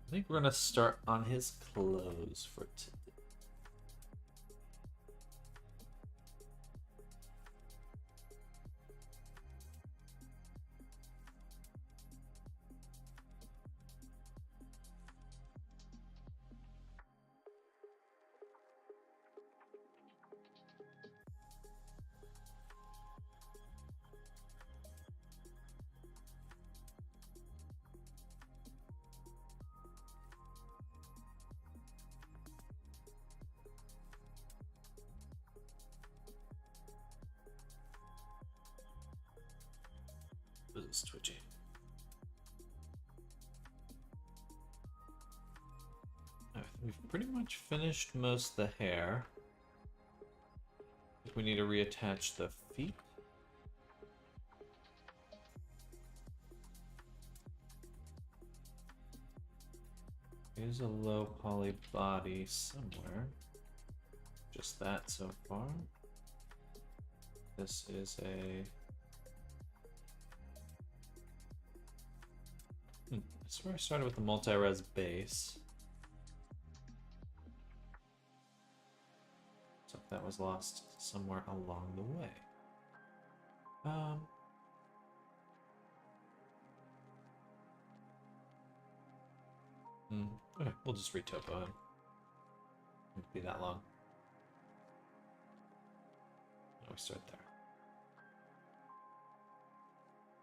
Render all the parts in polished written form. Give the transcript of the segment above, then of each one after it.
I think we're gonna start on his clothes for today. This is twitchy. We've pretty much finished most of the hair. I think we need to reattach the feet. Here's a low poly body somewhere. Just that so far. This is a... I swear I started with the multi-res base. So if that was lost somewhere along the way. Okay, we'll just retopo him. Won't be that long. No, we start there.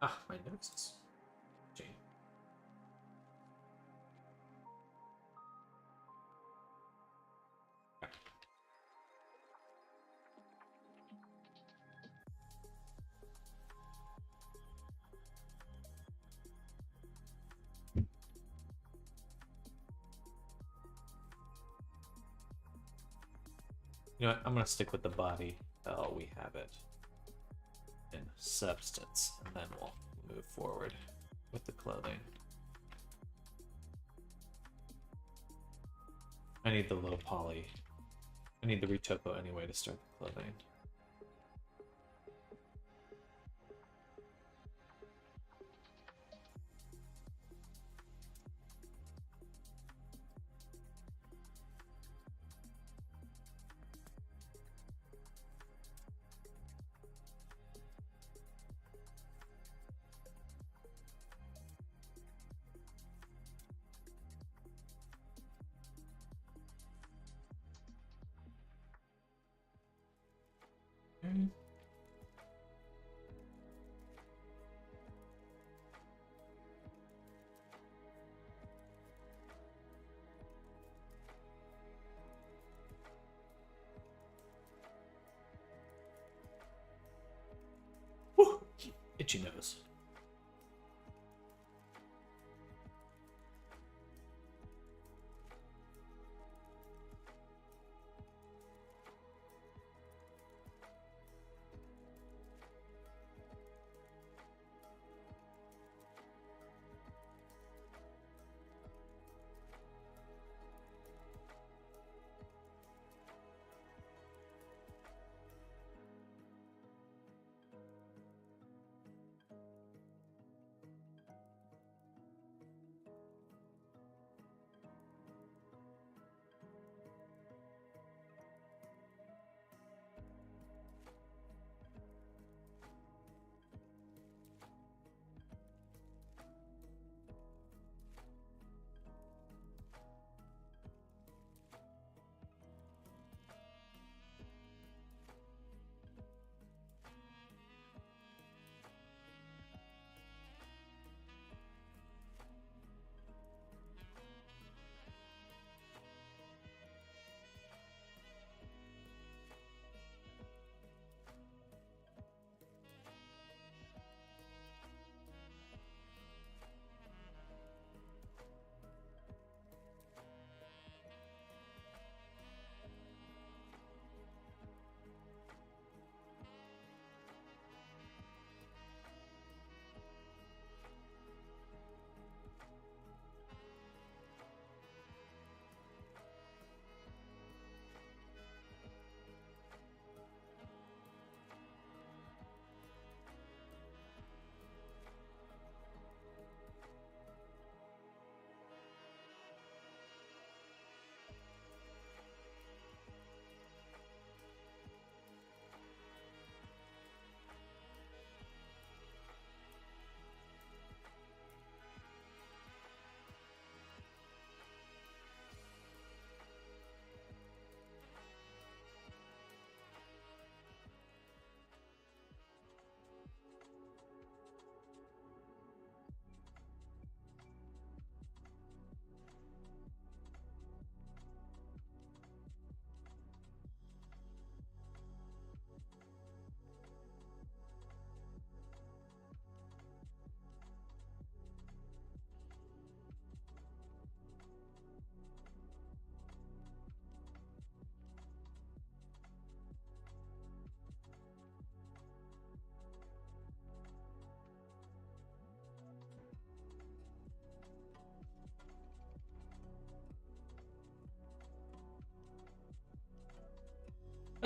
Ah, my noses. Gee. Okay. You know what? I'm gonna stick with the body till we have it in substance, and then we'll move forward with the clothing. I need the low poly. I need the retopo anyway to start the clothing. Okay. Whew. Itchy nose.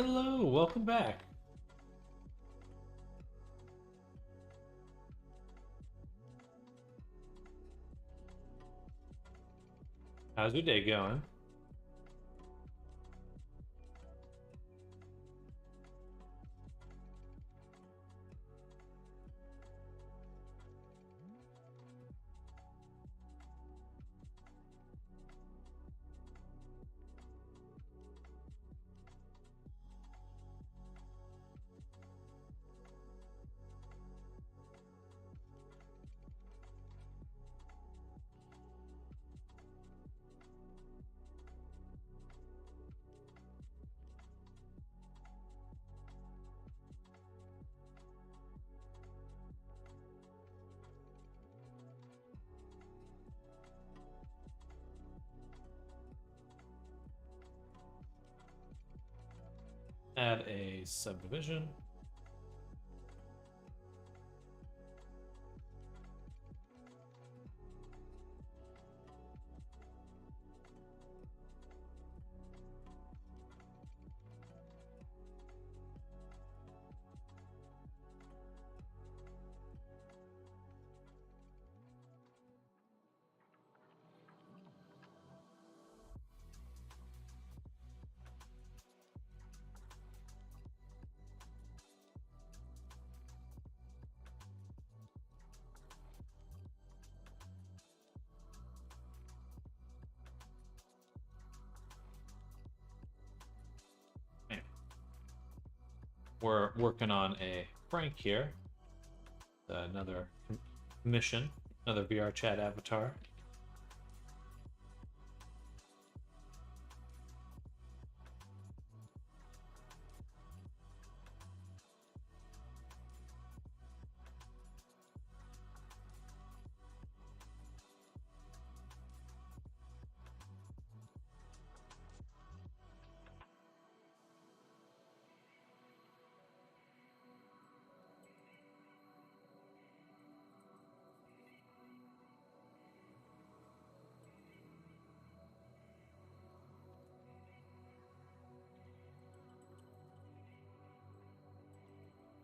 Hello, welcome back. How's your day going? Add a subdivision. We're working on a prank here. Another mission, another VR chat avatar.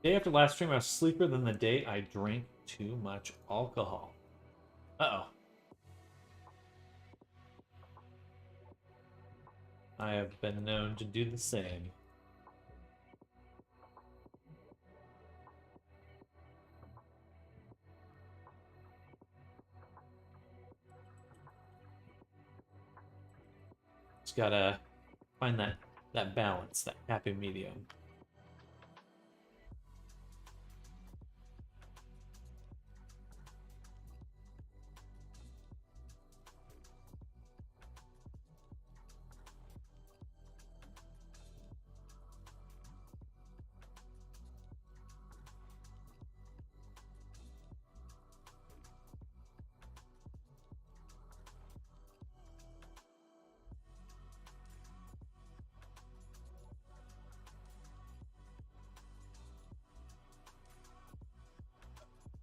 Day after last stream, I was sleeper than the day I drank too much alcohol. Uh-oh. I have been known to do the same. Just gotta find that balance, that happy medium.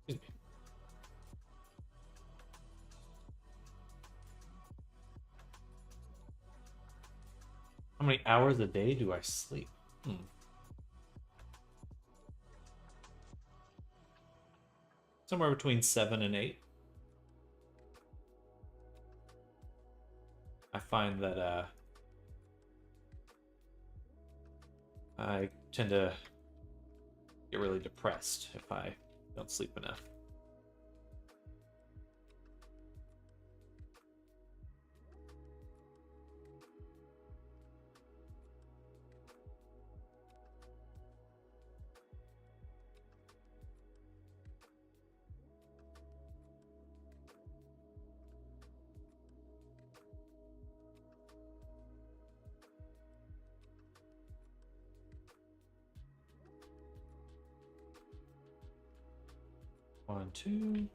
Excuse me. How many hours a day do I sleep? Somewhere between 7 and 8. I find that I tend to get really depressed if I don't sleep enough. One, two.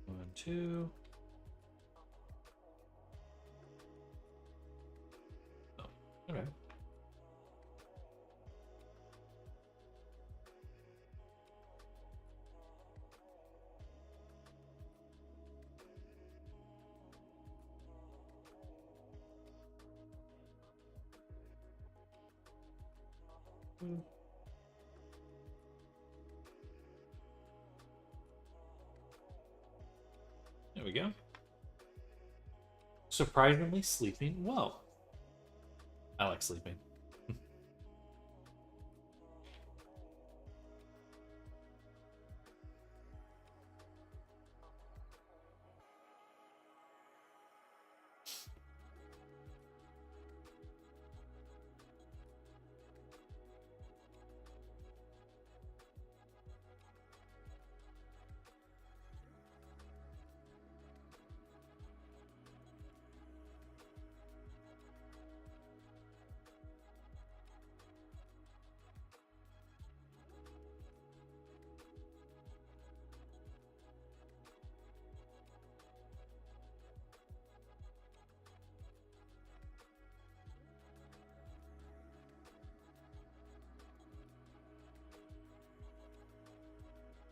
One, two. Oh, okay. There we go. Surprisingly sleeping well. I like sleeping.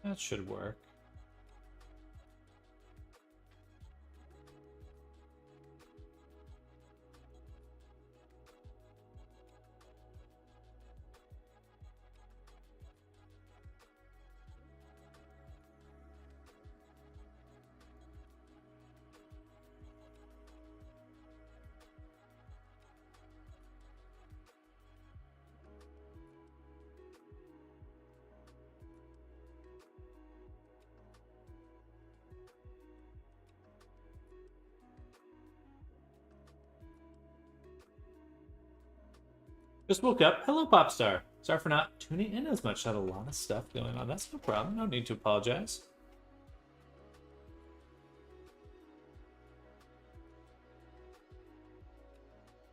That should work. Just woke up. Hello, Popstar. Sorry for not tuning in as much. Had a lot of stuff going on. That's no problem. No need to apologize.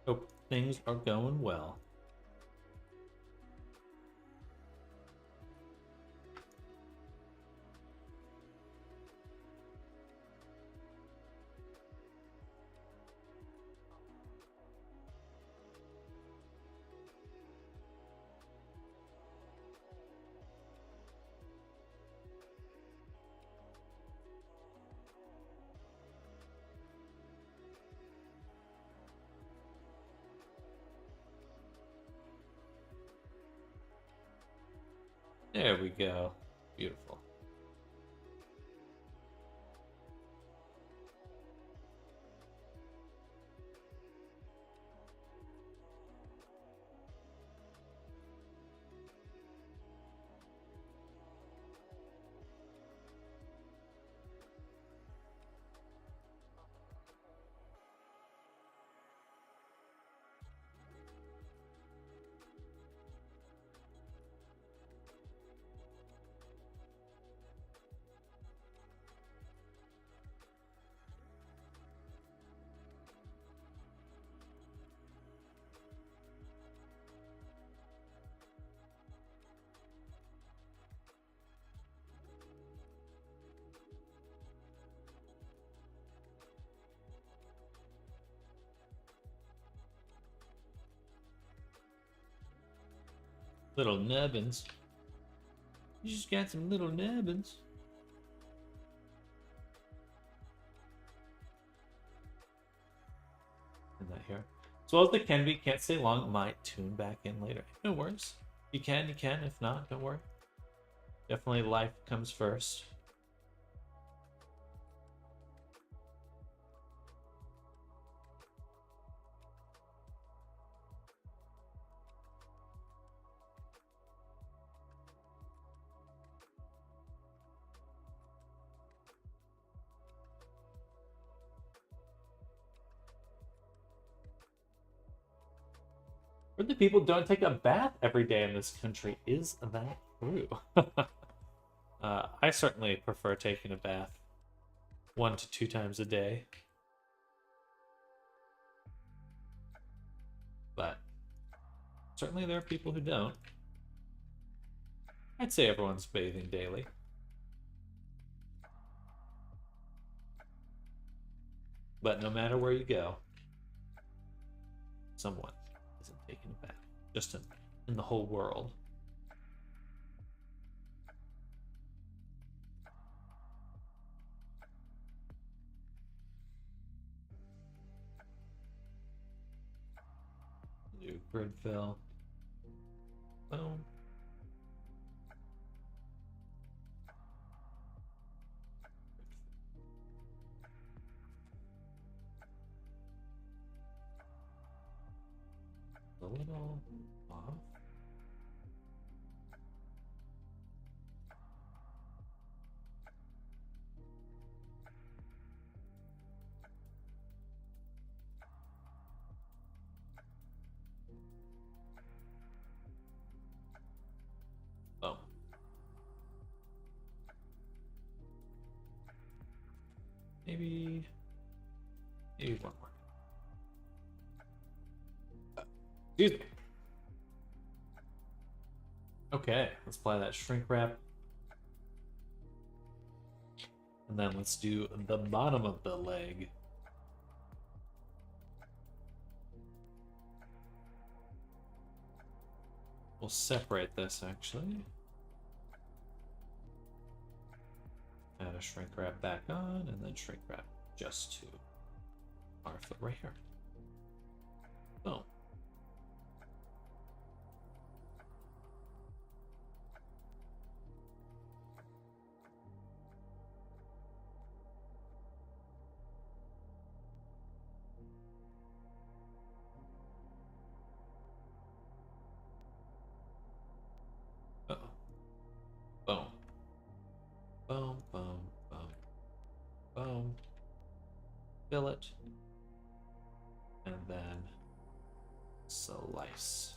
Hope things are going well. There we go. Beautiful. Little nubbins. You just got some little nubbins. In that here. As well as the can be, can't stay long, might tune back in later. No worries. You can. If not, don't worry. Definitely life comes first. For the people who don't take a bath every day in this country, is that true? I certainly prefer taking a bath 1 to 2 times a day. But certainly there are people who don't. I'd say everyone's bathing daily. But no matter where you go, someone isn't taking a bath. Just in the whole world. New grid fill. Boom. A little off. Boom. Maybe one more. Excuse me. Okay, let's apply that shrink wrap. And then let's do the bottom of the leg. We'll separate this actually. Add a shrink wrap back on, and then shrink wrap just to our foot right here. Boom. Uh-oh. Boom. Boom, boom, boom, boom. Fill it. And then slice.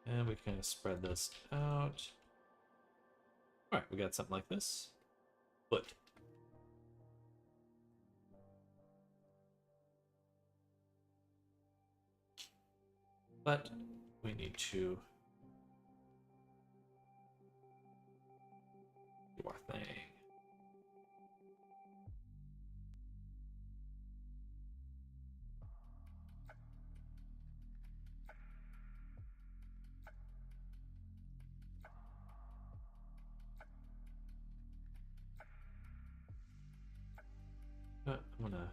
And we kind of spread this out. All right, we got something like this. Foot. But we need to do our thing. I'm gonna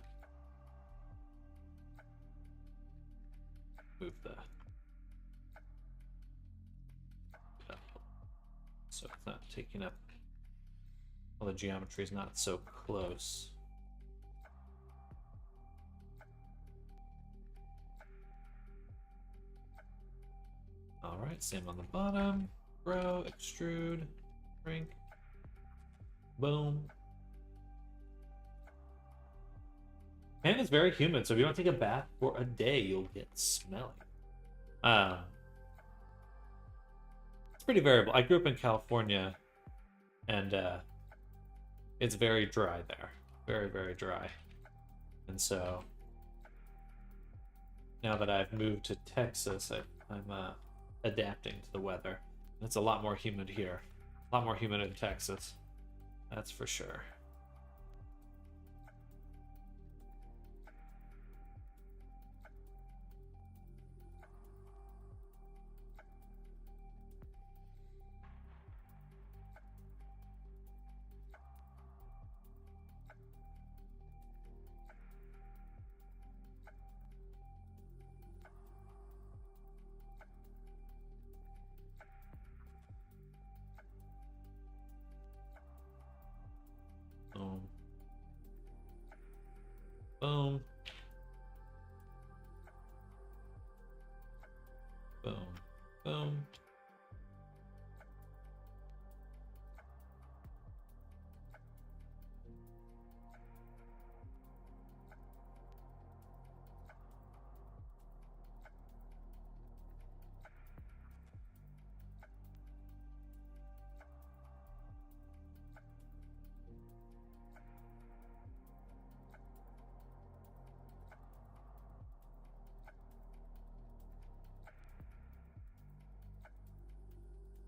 move the so it's not taking up, well, the geometry is not so close. All right, same on the bottom. Grow, extrude, shrink, boom. And it's very humid, so if you don't take a bath for a day, you'll get smelly. It's pretty variable. I grew up in California, and it's very dry there. Very, very dry. And so now that I've moved to Texas, I'm adapting to the weather. And it's a lot more humid here. A lot more humid in Texas. That's for sure. Boom. Boom. Boom. Boom.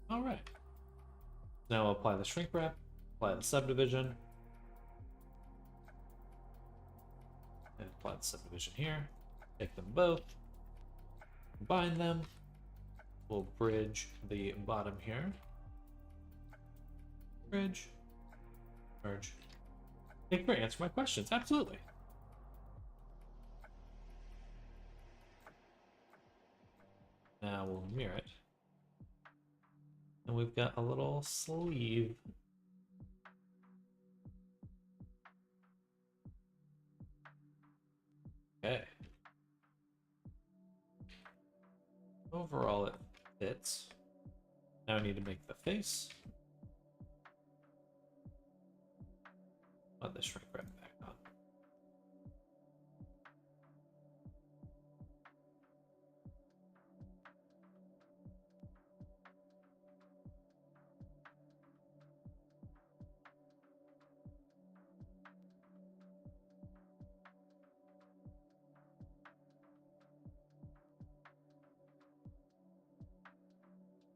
All right. Now I'll apply the shrink wrap, apply the subdivision, and apply the subdivision here. Take them both, combine them. We'll bridge the bottom here. Bridge, merge, Thank you for answering my questions. Absolutely. Now we'll mirror it. And we've got a little sleeve. Okay. Overall, it fits. Now I need to make the face. Let the shrink wrap back on.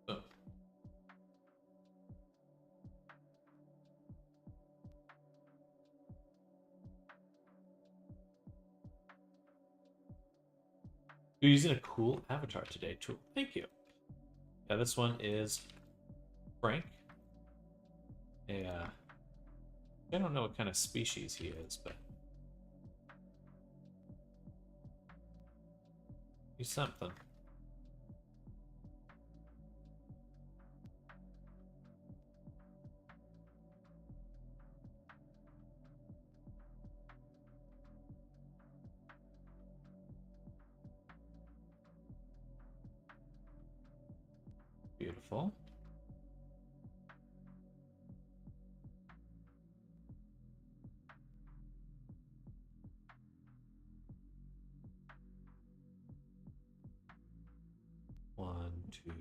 Boom. You're using a cool avatar today, too. Thank you. Yeah, this one is Frank. I don't know what kind of species he is, but he's something. Beautiful. One, two.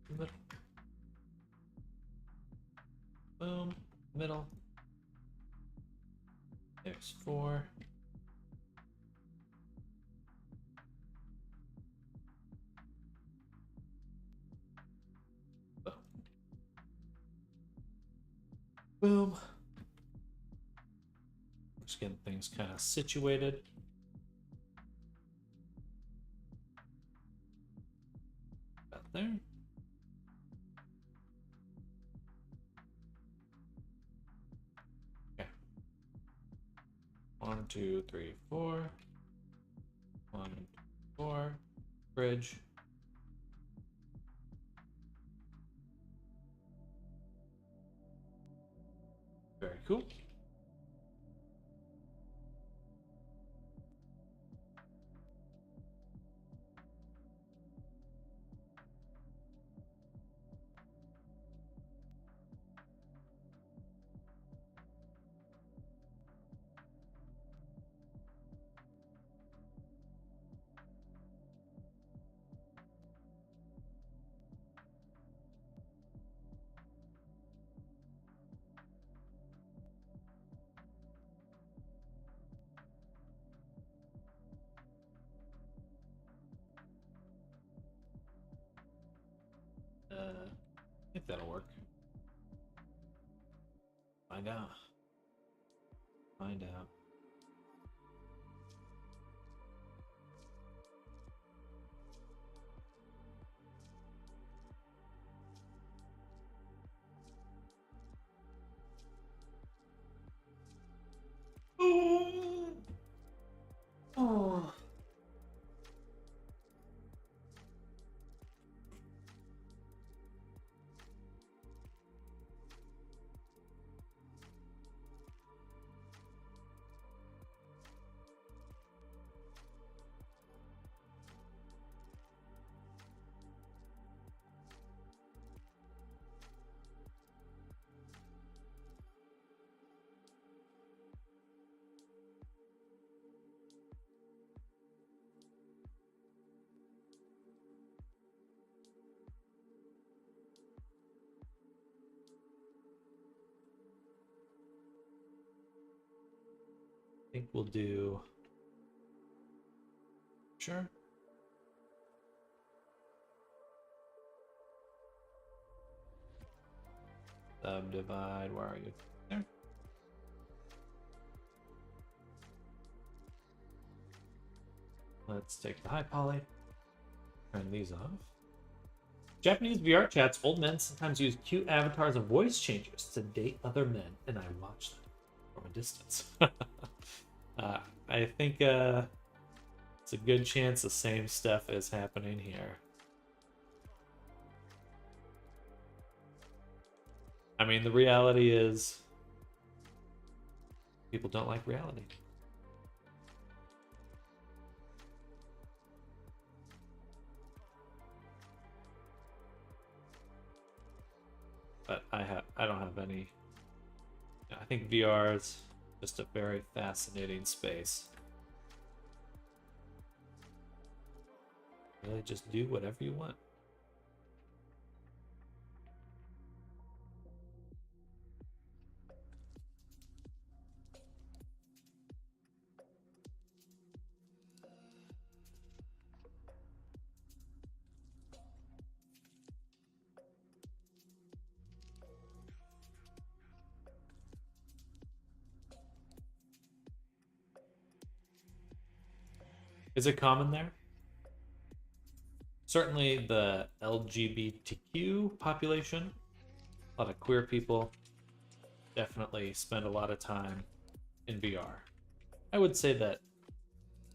Middle. Boom. Middle. There's 4. Boom. Boom. Just getting things kind of situated. About there. Okay. 1, 2, 3, 4. 1, 2, 4. Bridge. Very cool. I think that'll work. Find out. Find out. Oh. I think we'll do. Sure. Subdivide. Where are you? There. Let's take the high poly. Turn these off. Japanese VR chats, old men sometimes use cute avatars of voice changers to date other men, and I watch them from a distance. I think it's a good chance the same stuff is happening here. I mean, the reality is people don't like reality. But I don't have any. I think VR is just a very fascinating space. Really, just do whatever you want. Is it common there? Certainly the LGBTQ population, a lot of queer people, definitely spend a lot of time in VR. I would say that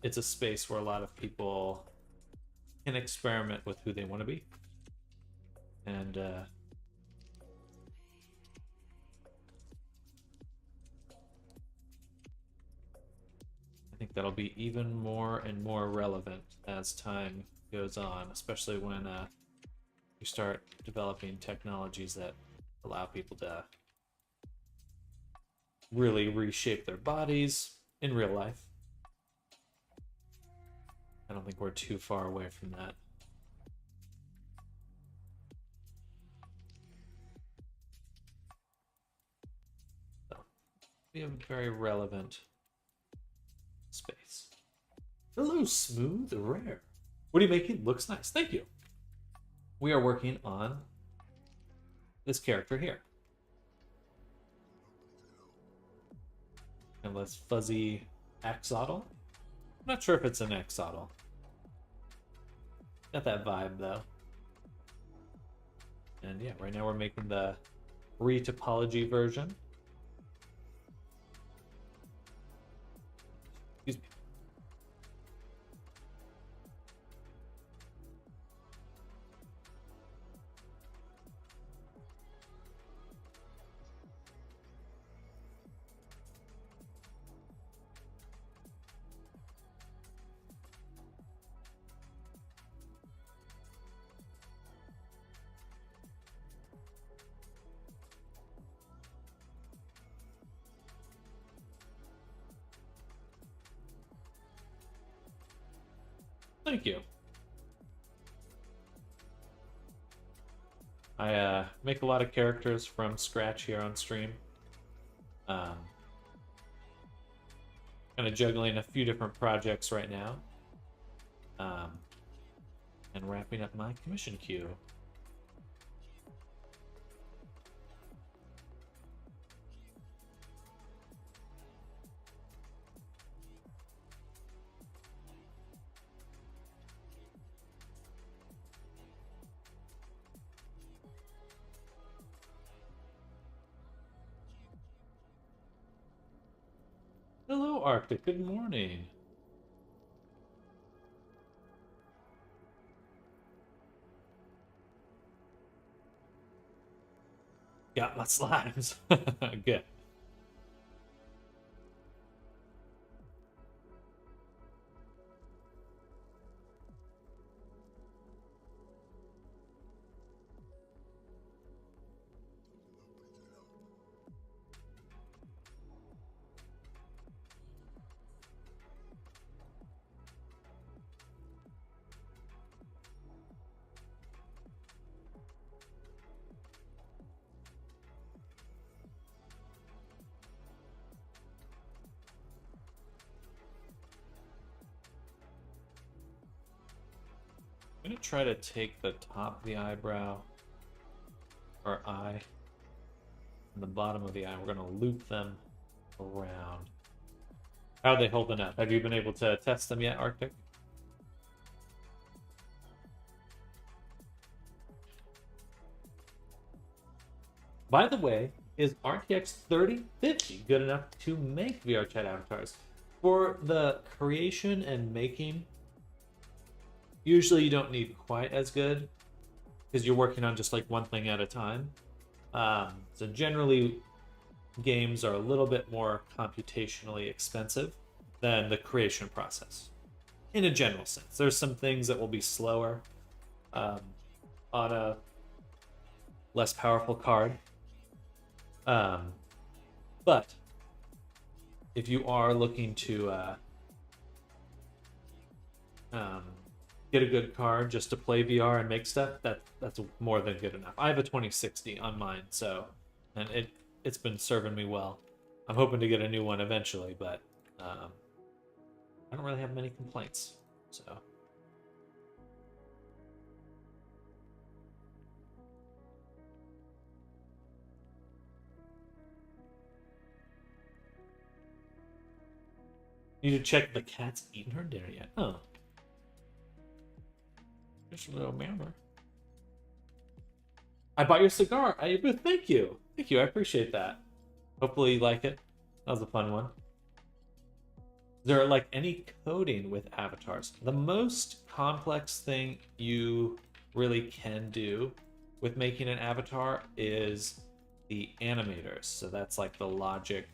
it's a space where a lot of people can experiment with who they want to be. And I think that'll be even more and more relevant as time goes on, especially when you start developing technologies that allow people to really reshape their bodies in real life. I don't think we're too far away from that. So, we have a very relevant space. Hello, Smooth Rare. What are you making? Looks nice. Thank you. We are working on this character here. And this fuzzy axolotl. I'm not sure if it's an axolotl. Got that vibe though. And yeah, right now we're making the retopology version. Excuse me. Thank you. I make a lot of characters from scratch here on stream. Kind of juggling a few different projects right now. And wrapping up my commission queue. Hello, Arctic. Good morning. Got my slimes. Good. I'm gonna try to take the top of the eyebrow or eye and the bottom of the eye. We're gonna loop them around. How are they holding up? Have you been able to test them yet, Arctic? By the way, is RTX 3050 good enough to make VR chat avatars? For the creation and making, usually you don't need quite as good because you're working on just like one thing at a time. So generally, games are a little bit more computationally expensive than the creation process. In a general sense, there's some things that will be slower um, on a less powerful card. But if you are looking to um, get a good card just to play VR and make stuff, that's more than good enough. I have a 2060 on mine, so and it's been serving me well. I'm hoping to get a new one eventually, but I don't really have many complaints. So need to check the cat's eaten her dinner yet. Oh, just a little member. I bought your cigar at your booth. Thank you. Thank you. I appreciate that. Hopefully you like it. That was a fun one. Is there like any coding with avatars? The most complex thing you really can do with making an avatar is the animators. So that's like the logic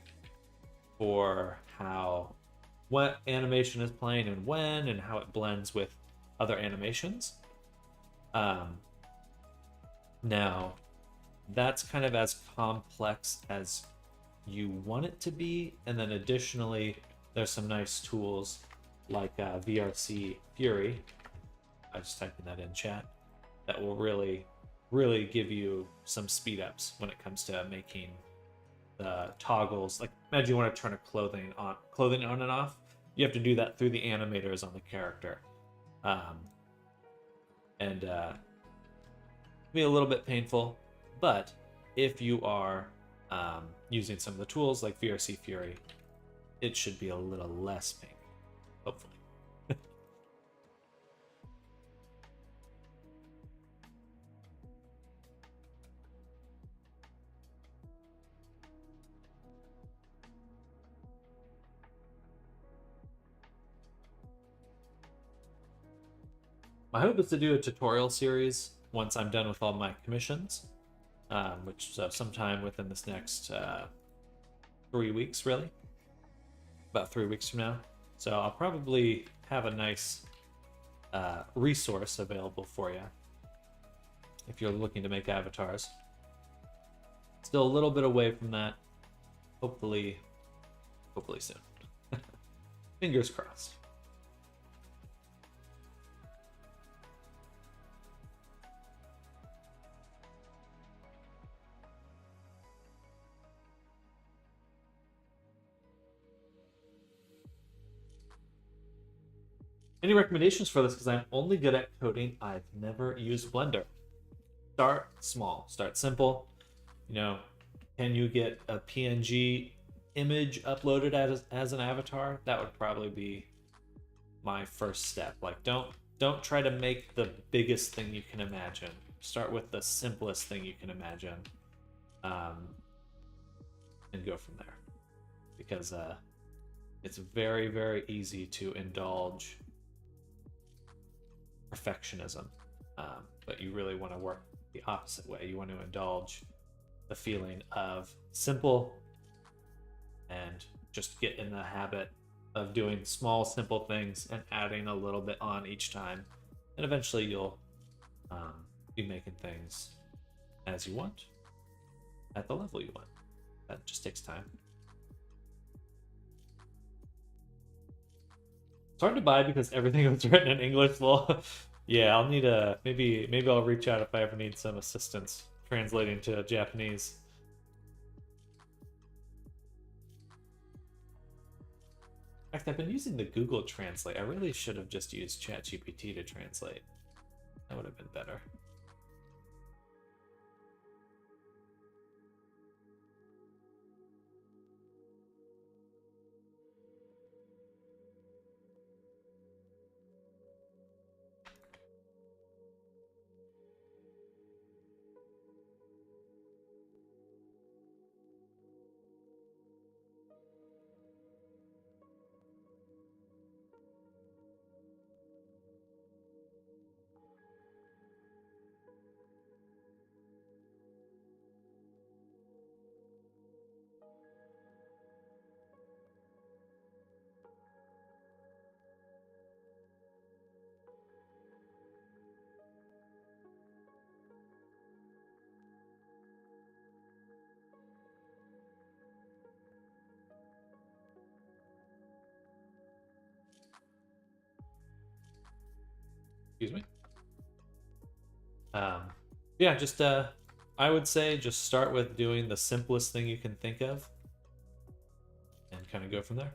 for how what animation is playing and when and how it blends with other animations. Now, that's kind of as complex as you want it to be. And then additionally, there's some nice tools like VRC Fury. I just typed that in chat. That will really, really give you some speed ups when it comes to making the toggles. Like imagine you want to turn a clothing on and off. You have to do that through the animators on the character. And be a little bit painful, but if you are using some of the tools like VRC Fury, it should be a little less painful, hopefully. My hope is to do a tutorial series once I'm done with all my commissions, which sometime within this next 3 weeks, really. About 3 weeks from now. So I'll probably have a nice resource available for you if you're looking to make avatars. Still a little bit away from that. Hopefully soon. Fingers crossed. Any recommendations for this? Because I'm only good at coding. I've never used Blender. Start small. Start simple. You know, can you get a PNG image uploaded as an avatar? That would probably be my first step. Like, don't try to make the biggest thing you can imagine. Start with the simplest thing you can imagine, and go from there. Because it's very, very easy to indulge perfectionism, but you really want to work the opposite way. You want to indulge the feeling of simple and just get in the habit of doing small, simple things and adding a little bit on each time. And eventually you'll be making things as you want at the level you want. That just takes time. It's hard to buy because everything was written in English. Well, yeah, I'll need maybe I'll reach out if I ever need some assistance translating to Japanese. In fact, I've been using the Google Translate. I really should have just used ChatGPT to translate. That would have been better. Excuse me. Yeah, just I would say just start with doing the simplest thing you can think of and kind of go from there.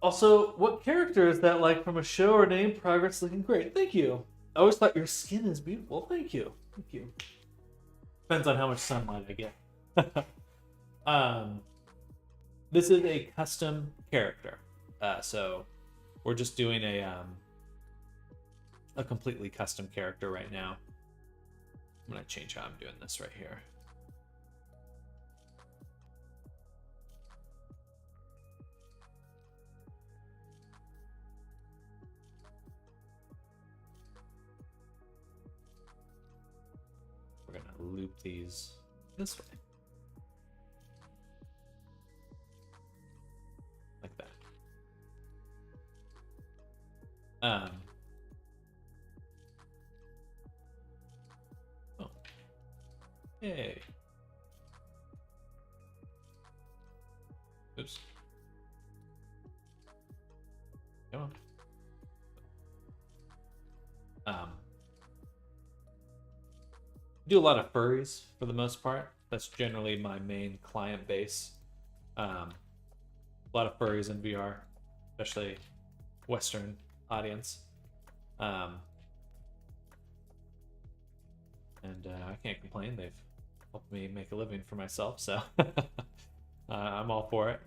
Also, what character is that like from a show or name? Progress looking great. Thank you. I always thought your skin is beautiful. Thank you. Thank you. Depends on how much sunlight I get. um, this is a custom character, so we're just doing a completely custom character right now. I'm gonna change how I'm doing this right here. We're gonna loop these this way. Like that. Oh. Yay. Oops. Come on. Do a lot of furries for the most part. That's generally my main client base. A lot of furries in VR, especially Western audience. And I can't complain. They've helped me make a living for myself, so I'm all for it.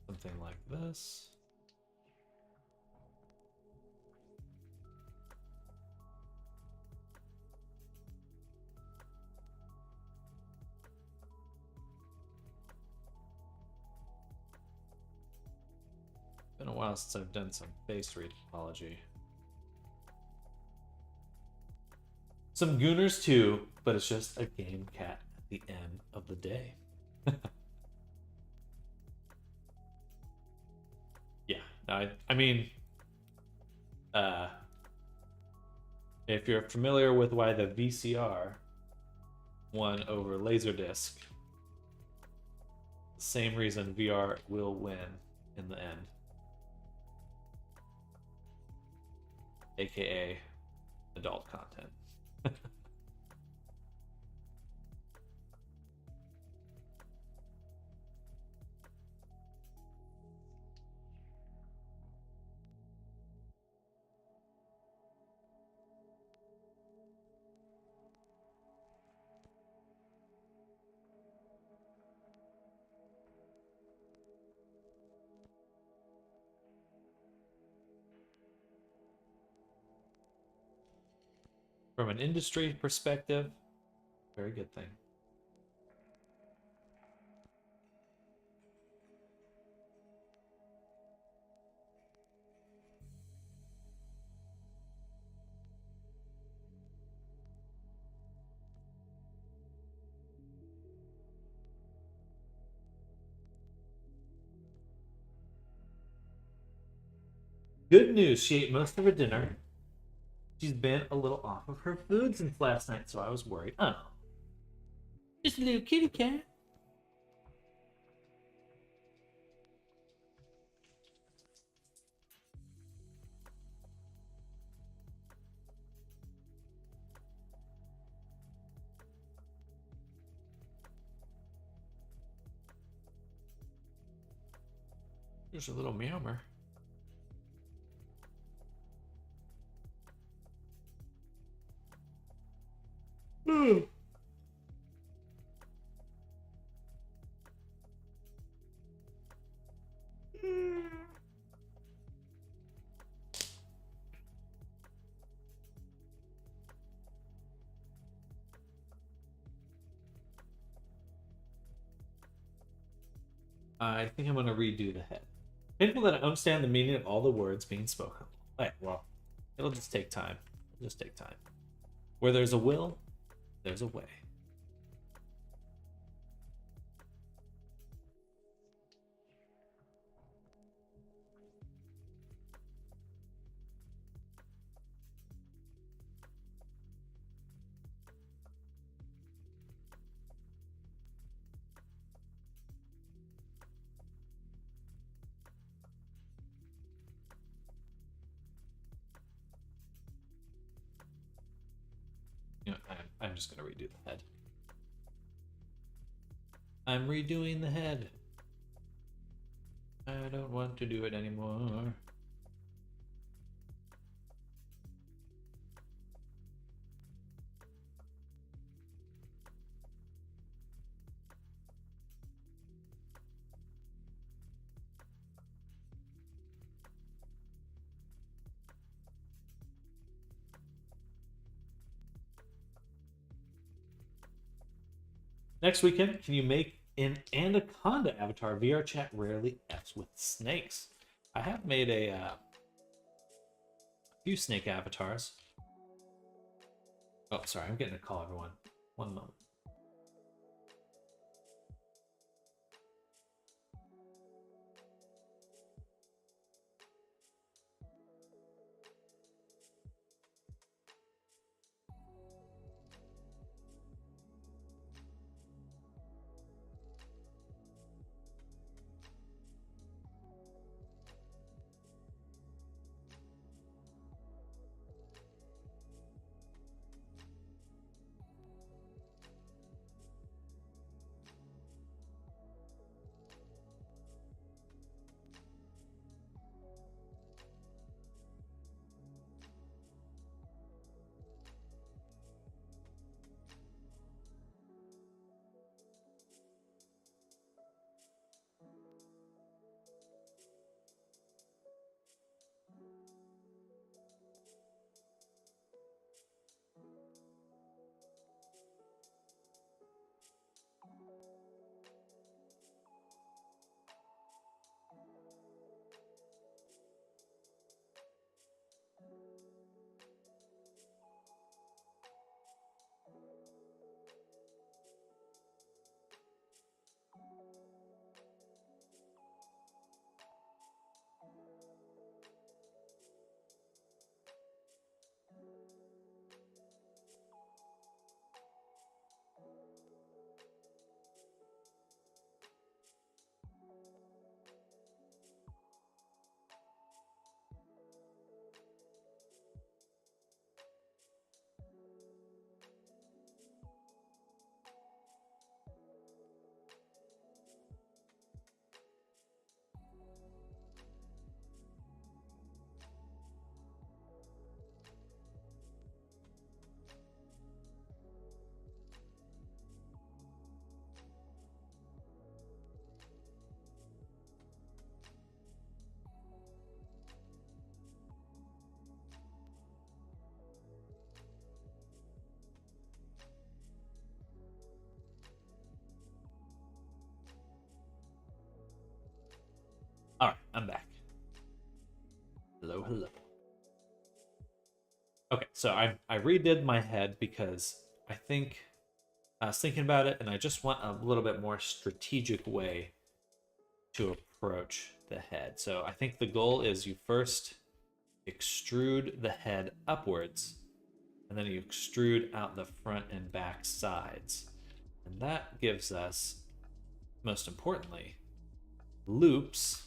Something like this. Been a while since I've done some face retopology. Some Gooners too, but it's just a game cat at the end of the day. Yeah, I mean, if you're familiar with why the VCR won over Laserdisc, the same reason VR will win in the end. AKA adult content. From an industry perspective, very good thing. Good news, she ate most of her dinner. She's been a little off of her food since last night, so I was worried. Oh. Just a little kitty cat. There's a little meowmer. I think I'm gonna redo the head. Painful that I understand the meaning of all the words being spoken. Right, well, it'll just take time. It'll just take time. Where there's a will, there's a way. You know, I'm just gonna redo the head. I'm redoing the head. I don't want to do it anymore. Next weekend, can you make an anaconda avatar? VR chat rarely f's with snakes. I have made a few snake avatars. Oh, sorry, I'm getting a call, everyone. One moment. All right, I'm back. Hello, hello. Okay, so I redid my head because I think I was thinking about it, and I just want a little bit more strategic way to approach the head. So I think the goal is you first extrude the head upwards, and then you extrude out the front and back sides. And that gives us, most importantly, loops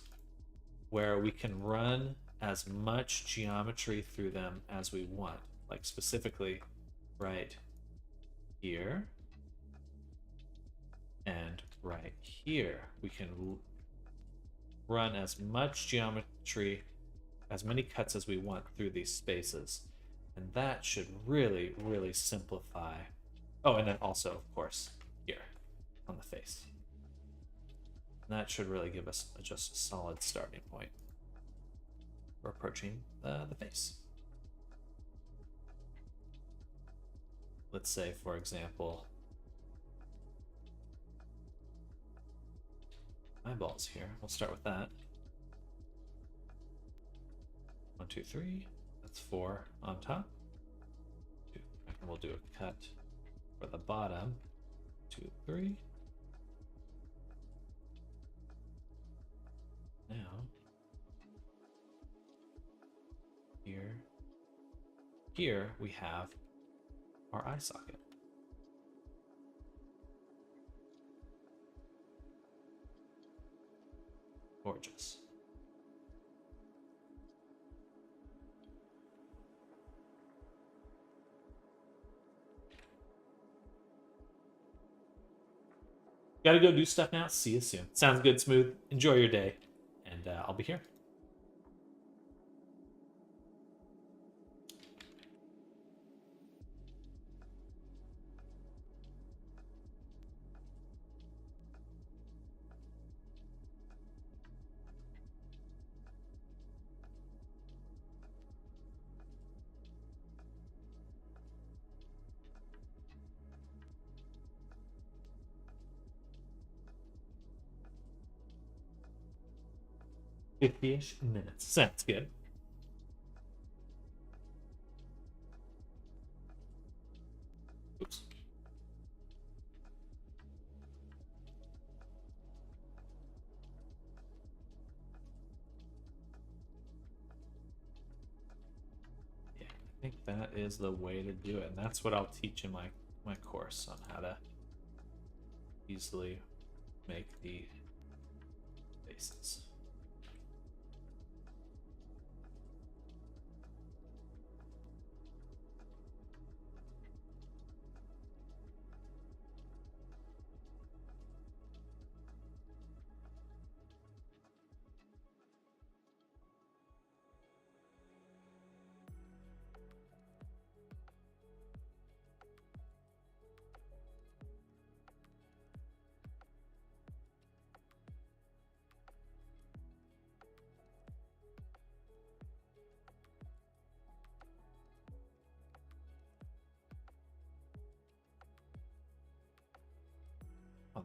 where we can run as much geometry through them as we want. Like specifically right here and right here. We can run as much geometry, as many cuts as we want through these spaces. And that should really, really simplify. Oh, and then also, of course, here on the face. And that should really give us just a solid starting point. We're approaching the face. Let's say, for example, eyeballs here. We'll start with that. 1, 2, 3. That's 4 on top. And we'll do a cut for the bottom. 2, 3. Now, here we have our eye socket. Gorgeous. Gotta go do stuff now. See you soon. Sounds good, Smooth. Enjoy your day. And I'll be here. Fifty-ish minutes. Sounds good. Oops. Yeah, I think that is the way to do it, and that's what I'll teach in my course on how to easily make the faces. Oh,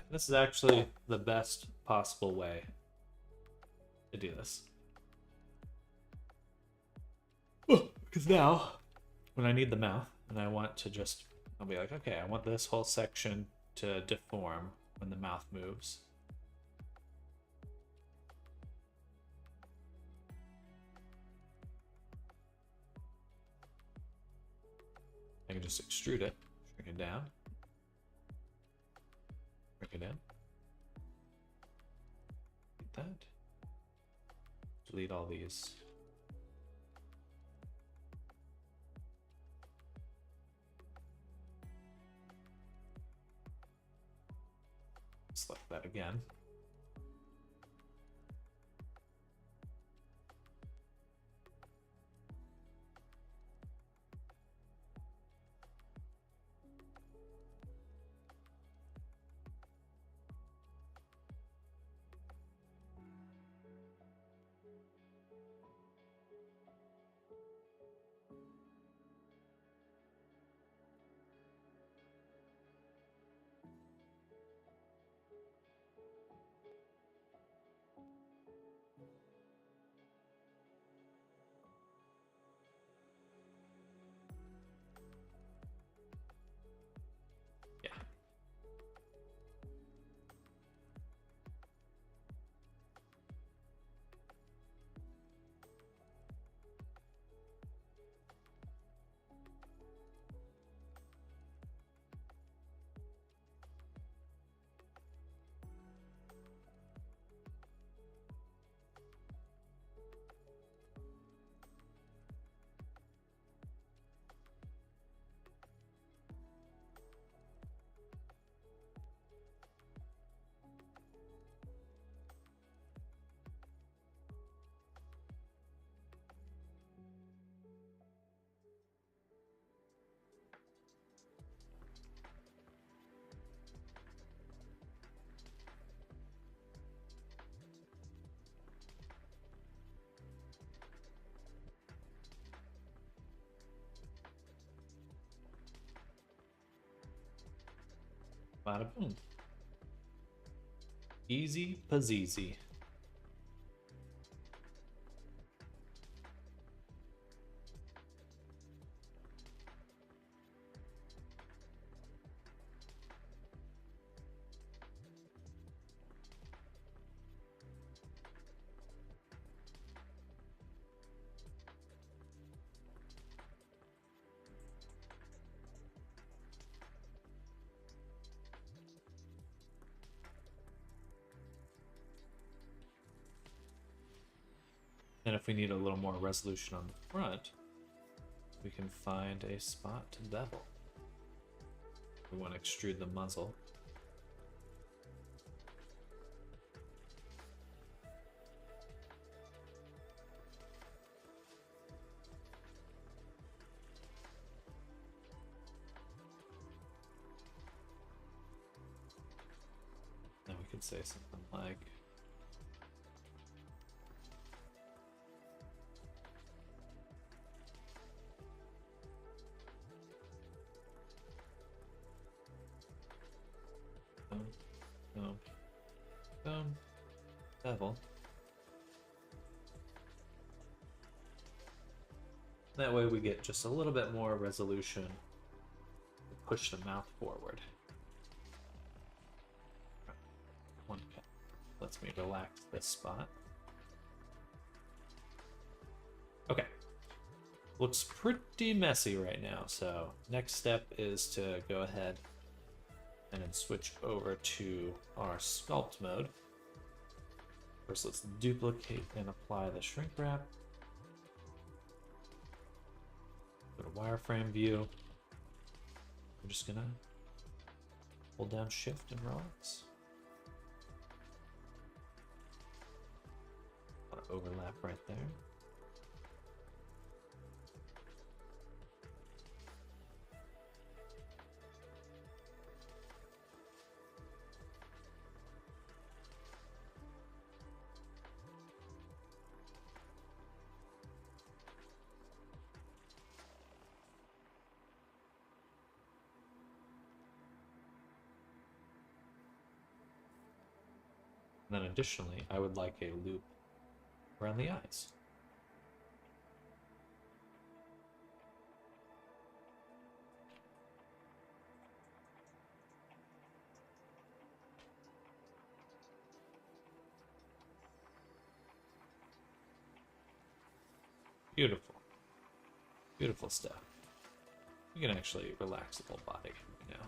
this is actually the best possible way to do this. Because now, when I need the mouth, and I want to just, I'll be like, okay, I want this whole section to deform when the mouth moves. I can just extrude it, shrink it down, shrink it in. Delete that. Delete all these. Select that again. Bada boom. Easy peasy. And if we need a little more resolution on the front, we can find a spot to bevel. We want to extrude the muzzle. Then we could say something like, bevel. That way we get just a little bit more resolution to push the mouth forward. One cut lets me relax this spot. Okay. Looks pretty messy right now, so next step is to go ahead and then switch over to our sculpt mode. First, let's duplicate and apply the shrink wrap. Go to wireframe view. I'm just gonna hold down shift and relax. A lot of overlap right there. And then additionally, I would like a loop around the eyes. Beautiful. Beautiful stuff. You can actually relax the whole body right now.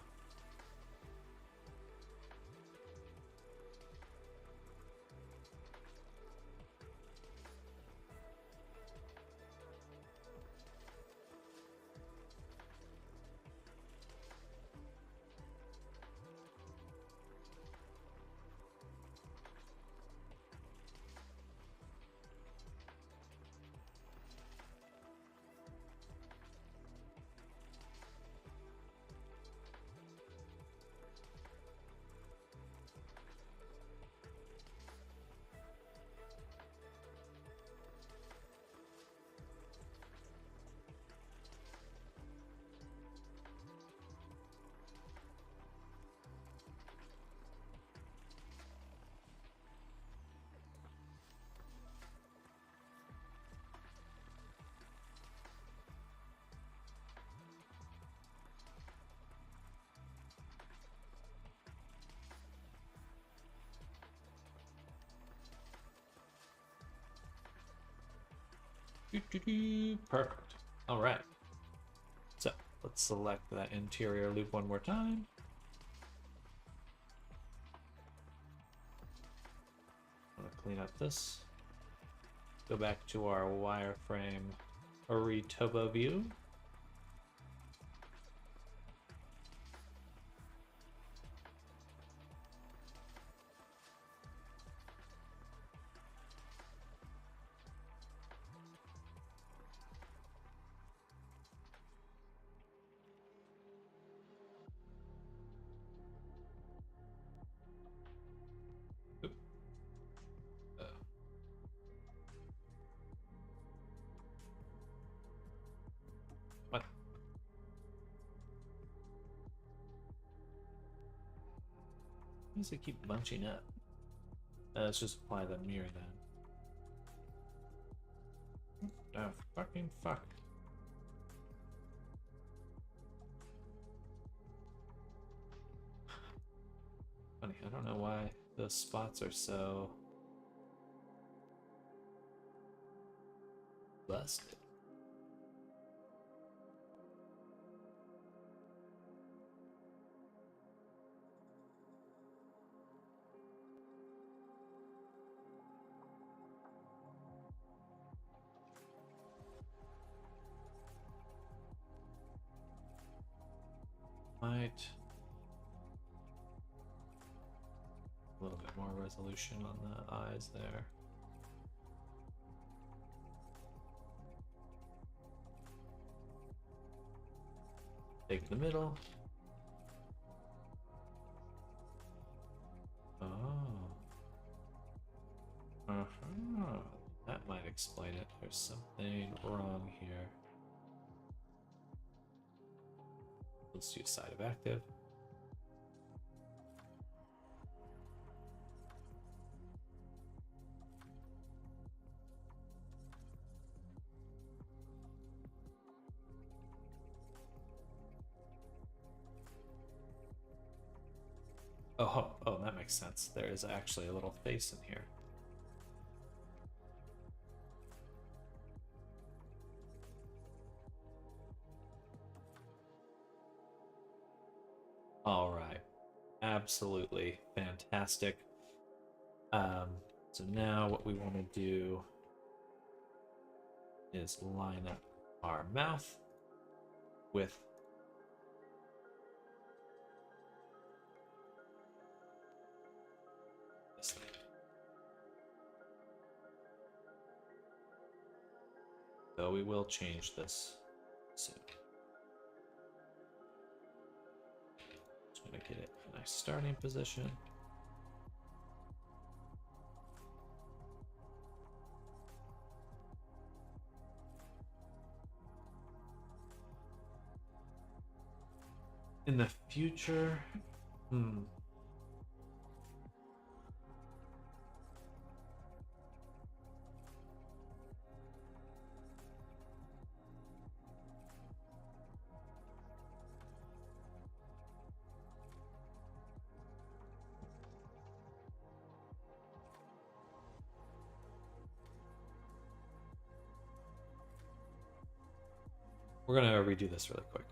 Perfect. All right. So let's select that interior loop one more time. I'm gonna clean up this. Go back to our wireframe Topo view. Why does it keep bunching up? Let's just apply the mirror then. Oh, fucking fuck. Funny, I don't know why those spots are so busted. Might a little bit more resolution on the eyes there. Take the middle. Oh. Uh-huh. That might explain it. There's something wrong here. Let's do side of active. Oh, that makes sense. There is actually a little face in here. All right. Absolutely fantastic. So now what we want to do is line up our mouth with this thing. So we will change this soon. Just gonna get it in a nice starting position. In the future, we're gonna redo this really quick.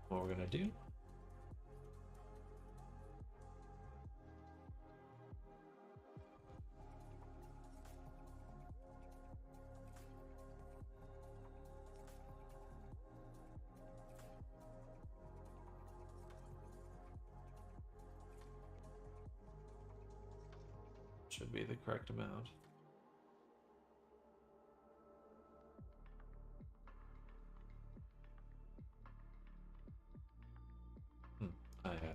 What we're gonna do should be the correct amount. I have right.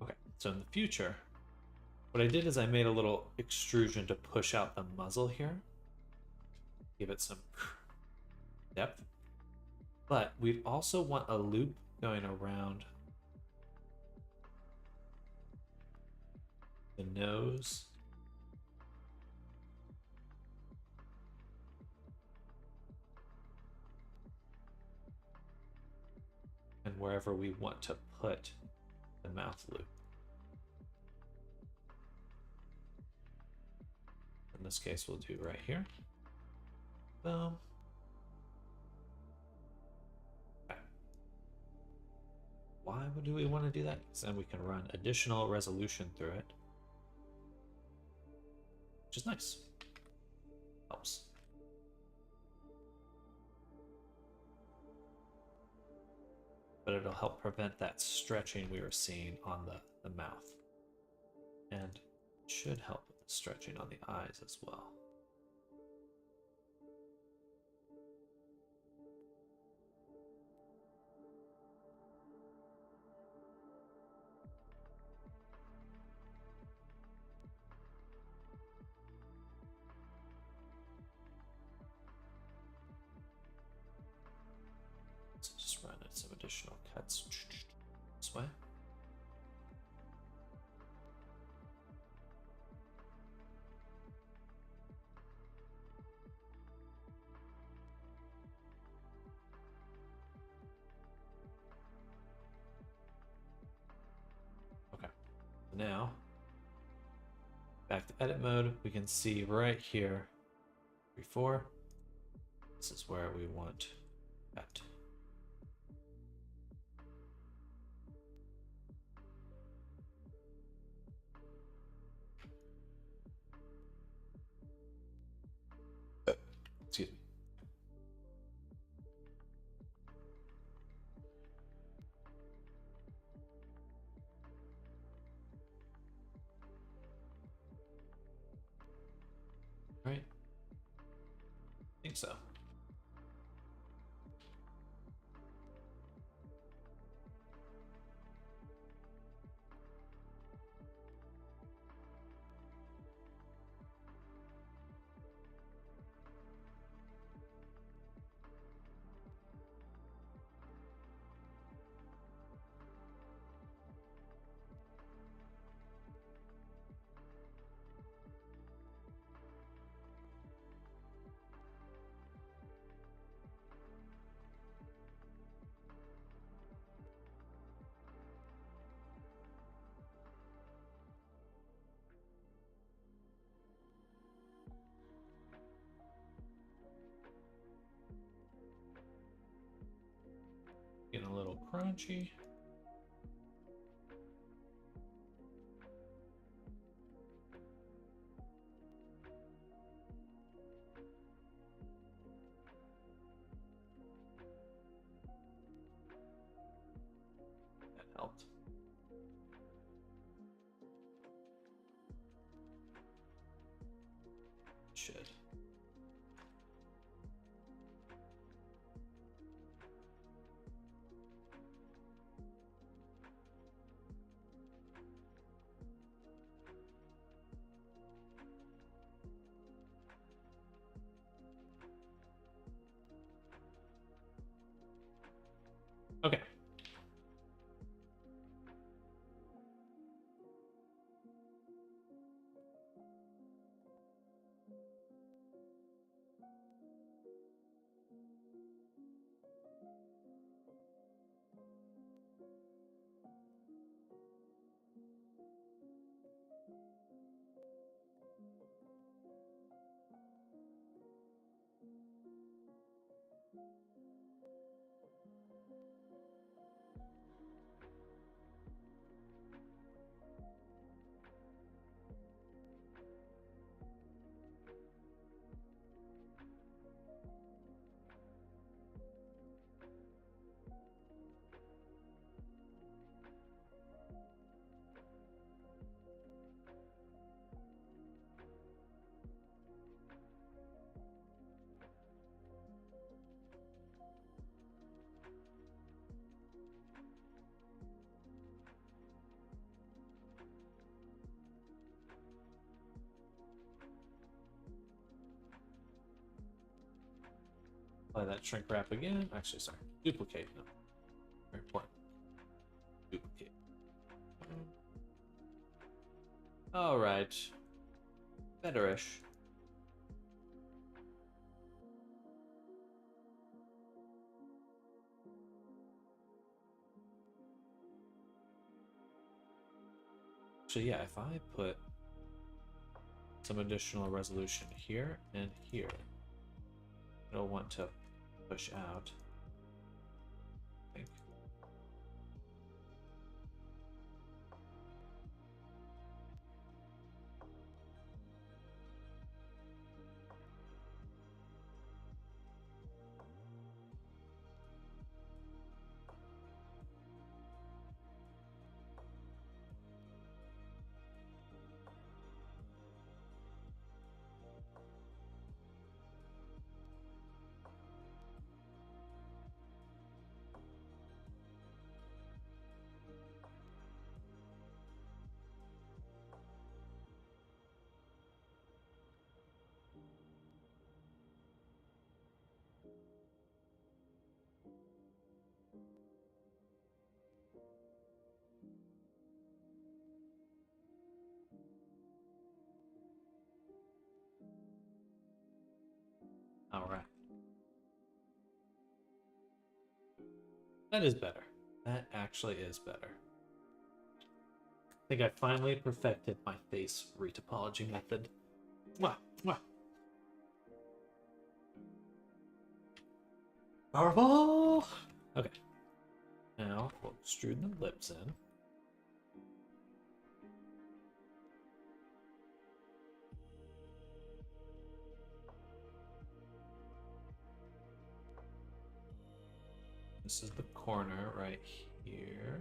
Okay, so in the future, what I did is I made a little extrusion to push out the muzzle here. Give it some depth. But we also want a loop going around the nose. And wherever we want to put the mouth loop. In this case, we'll do right here. Boom. Okay. Why do we want to do that? Because then we can run additional resolution through it, which is nice. Helps. But it'll help prevent that stretching we were seeing on the mouth. And Should help with the stretching on the eyes as well. So just run in some additional cuts this way. Okay, now back to edit mode. We can see right here before this is where we want cut. Excuse me. Right? I think so. Getting a little crunchy. That helped. Should. Okay. Apply that shrink wrap again. Actually, sorry. Duplicate. No. Very important. Duplicate. All right. Betterish. So yeah, if I put some additional resolution here and here, it'll want to push out. I think. That is better. That actually is better. I think I finally perfected my face retopology method. Mwah, mwah. Powerful! Okay. Now we'll extrude the lips in. This is the corner right here.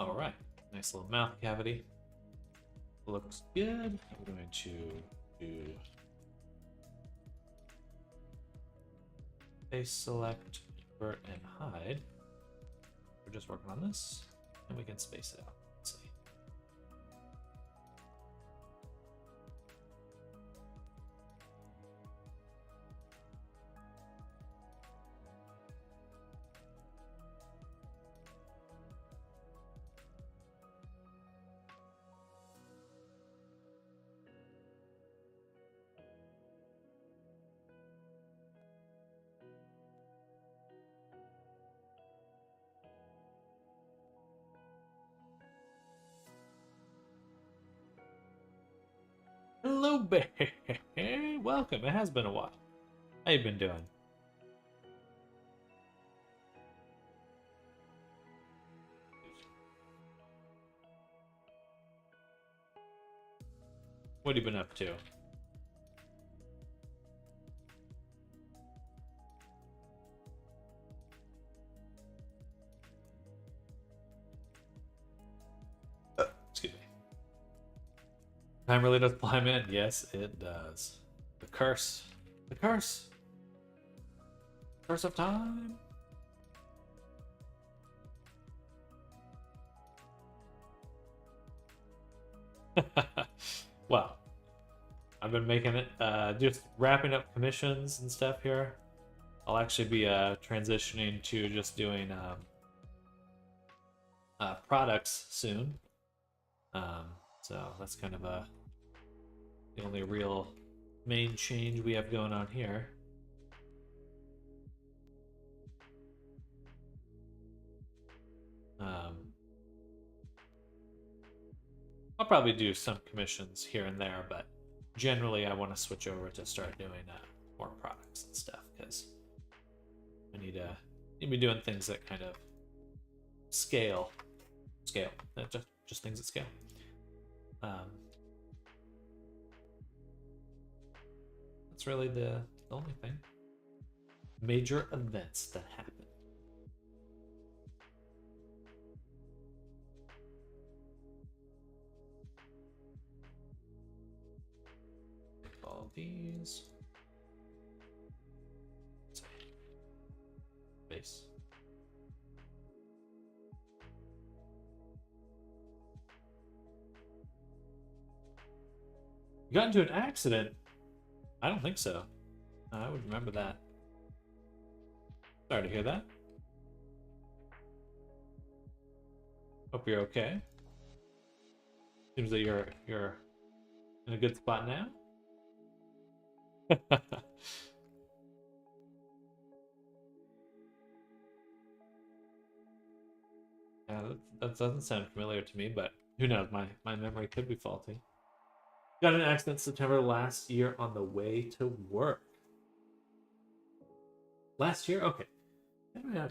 All right, nice little mouth cavity. Looks good. I'm going to do face select, invert, and hide. We're just working on this, and we can space it out. Let's see. Hello, bear. Welcome. It has been a while. How you been doing? What have you been up to? Excuse me. Time really does climb in. Yes, it does. The curse. The curse. Curse of time. Well, I've been making it, just wrapping up commissions and stuff here. I'll actually be transitioning to just doing products soon. So that's kind of the only real main change we have going on here. I'll probably do some commissions here and there, but generally I want to switch over to start doing more products and stuff, because I need to be doing things that kind of scale, just things that scale. That's really the only thing. major events that happen. All these. Base. You got into an accident? I don't think so. I would remember that. Sorry to hear that. Hope you're okay. Seems that you're in a good spot now. Yeah, that doesn't sound familiar to me, but who knows? My memory could be faulty. Got in an accident September last year on the way to work. Last year? Okay.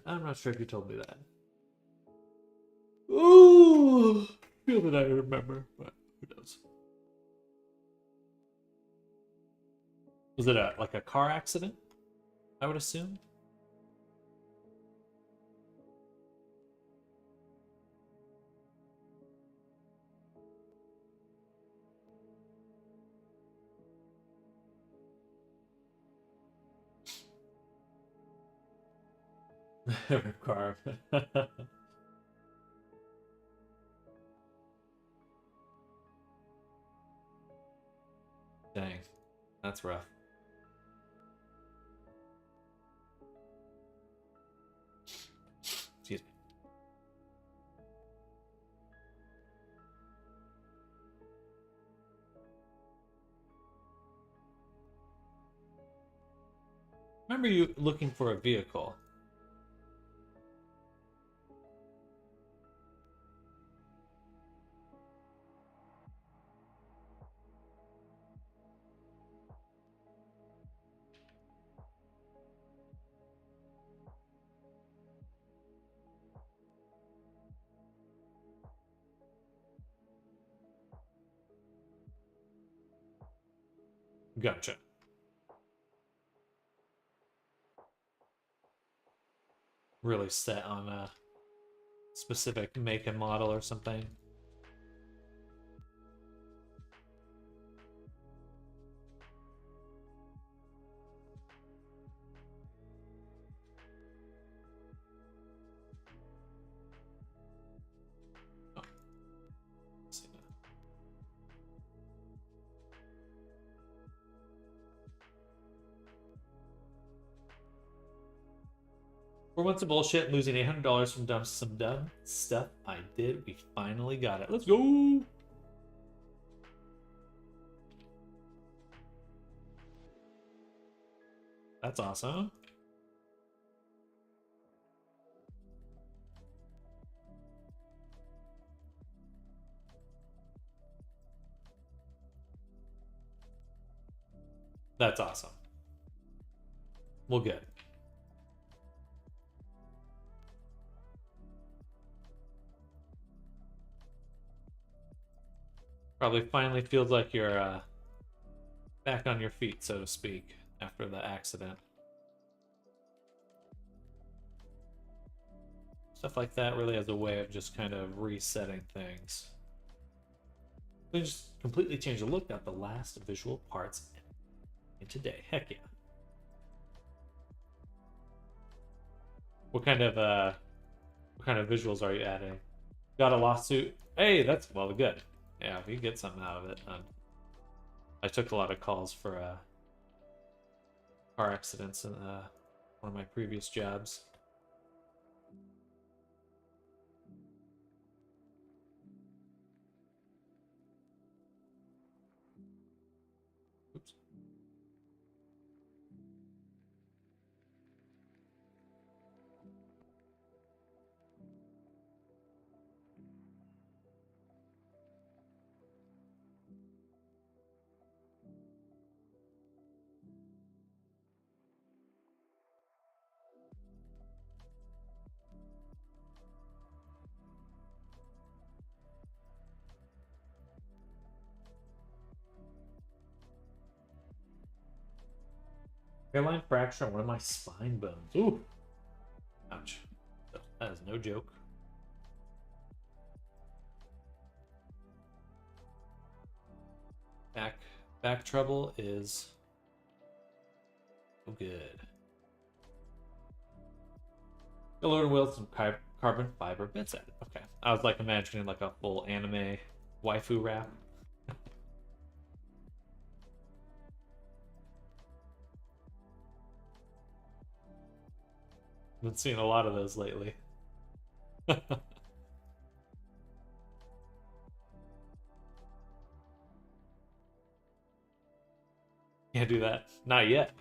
I'm not sure if you told me that. Ooh, feel that I remember, but who knows? Was it like a car accident? I would assume. Car. Dang, that's rough. Excuse me. Remember you looking for a vehicle? Gotcha. Really set on a specific make and model or something. Oh, let's see now. For once of bullshit, losing $800 from some dumb stuff I did. We finally got it. Let's go. That's awesome. That's awesome. Well, good. Probably finally feels like you're back on your feet, so to speak, after the accident. Stuff like that really has a way of just kind of resetting things. They just completely change the look at the last visual parts in today. Heck yeah. What kind of visuals are you adding? Got a lawsuit? Hey, that's well good. Yeah, if you get something out of it. I took a lot of calls for car accidents in one of my previous jobs. Oops. Hairline fracture on one of my spine bones. Ooh. Ouch. That is no joke. Back trouble is so good. Load and wheel some carbon fiber bits added. Okay. I was like imagining like a full anime waifu wrap. Been seeing a lot of those lately. Can't do that. Not yet.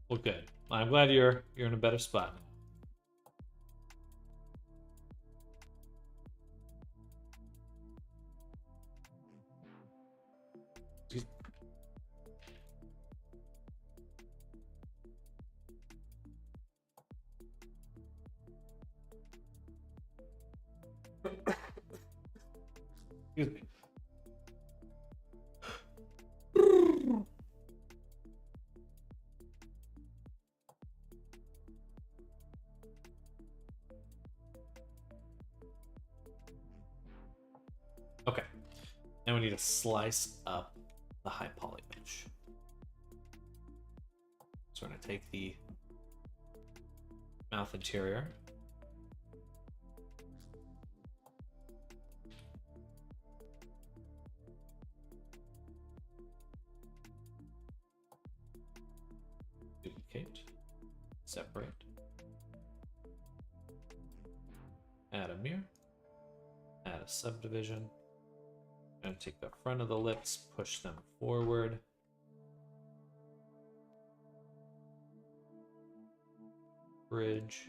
Well, good. I'm glad you're in a better spot now. Excuse me. Okay. Now we need to slice up the high poly mesh. So we're going to take the mouth interior. Duplicate. Separate. Add a mirror. Add a subdivision. I'm going to take the front of the lips, push them forward. Bridge.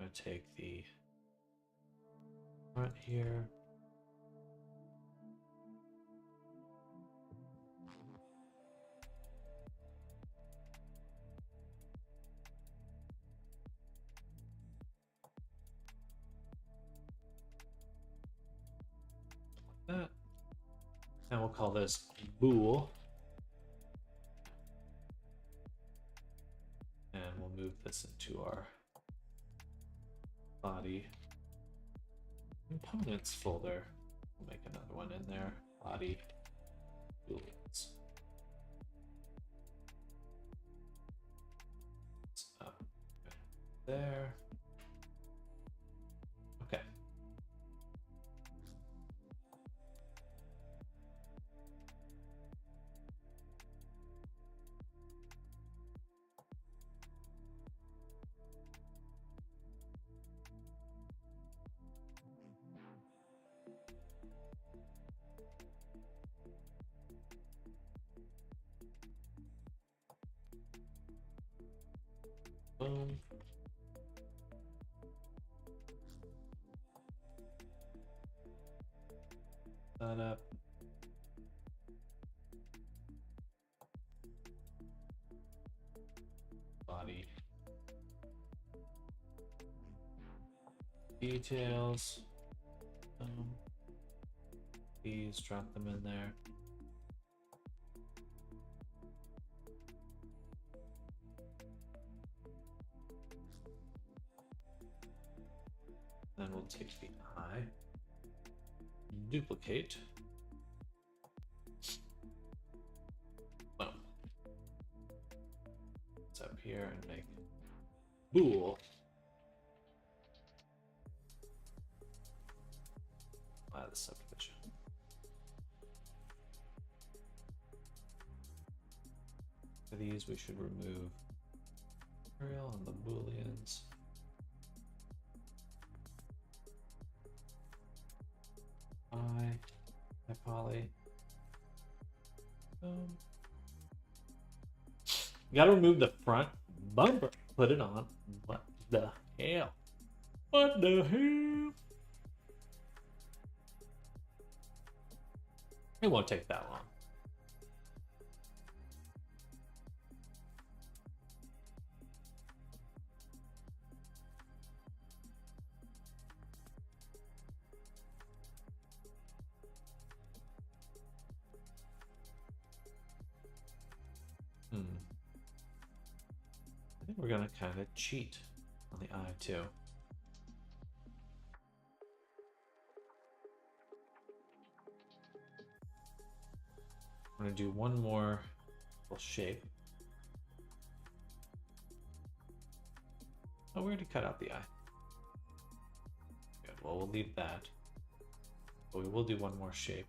I'm going to take the front here. That. And we'll call this bool. And we'll move this into our body components folder. We'll make another one in there. Body booleans. It's up there. Okay. Boom. That up. Body. Details. These, drop them in there. Then we'll take the eye, duplicate. Boom. It's up here and make bool. Apply the subdivision. for these, we should remove material and the booleans. Hi poly. You gotta remove the front bumper. Put it on. What the hell? What the hell? It won't take that long. I think we're gonna kind of cheat on the eye too. I'm gonna do one more little shape. Oh, we already cut out the eye. Good, well, we'll leave that. But we will do one more shape.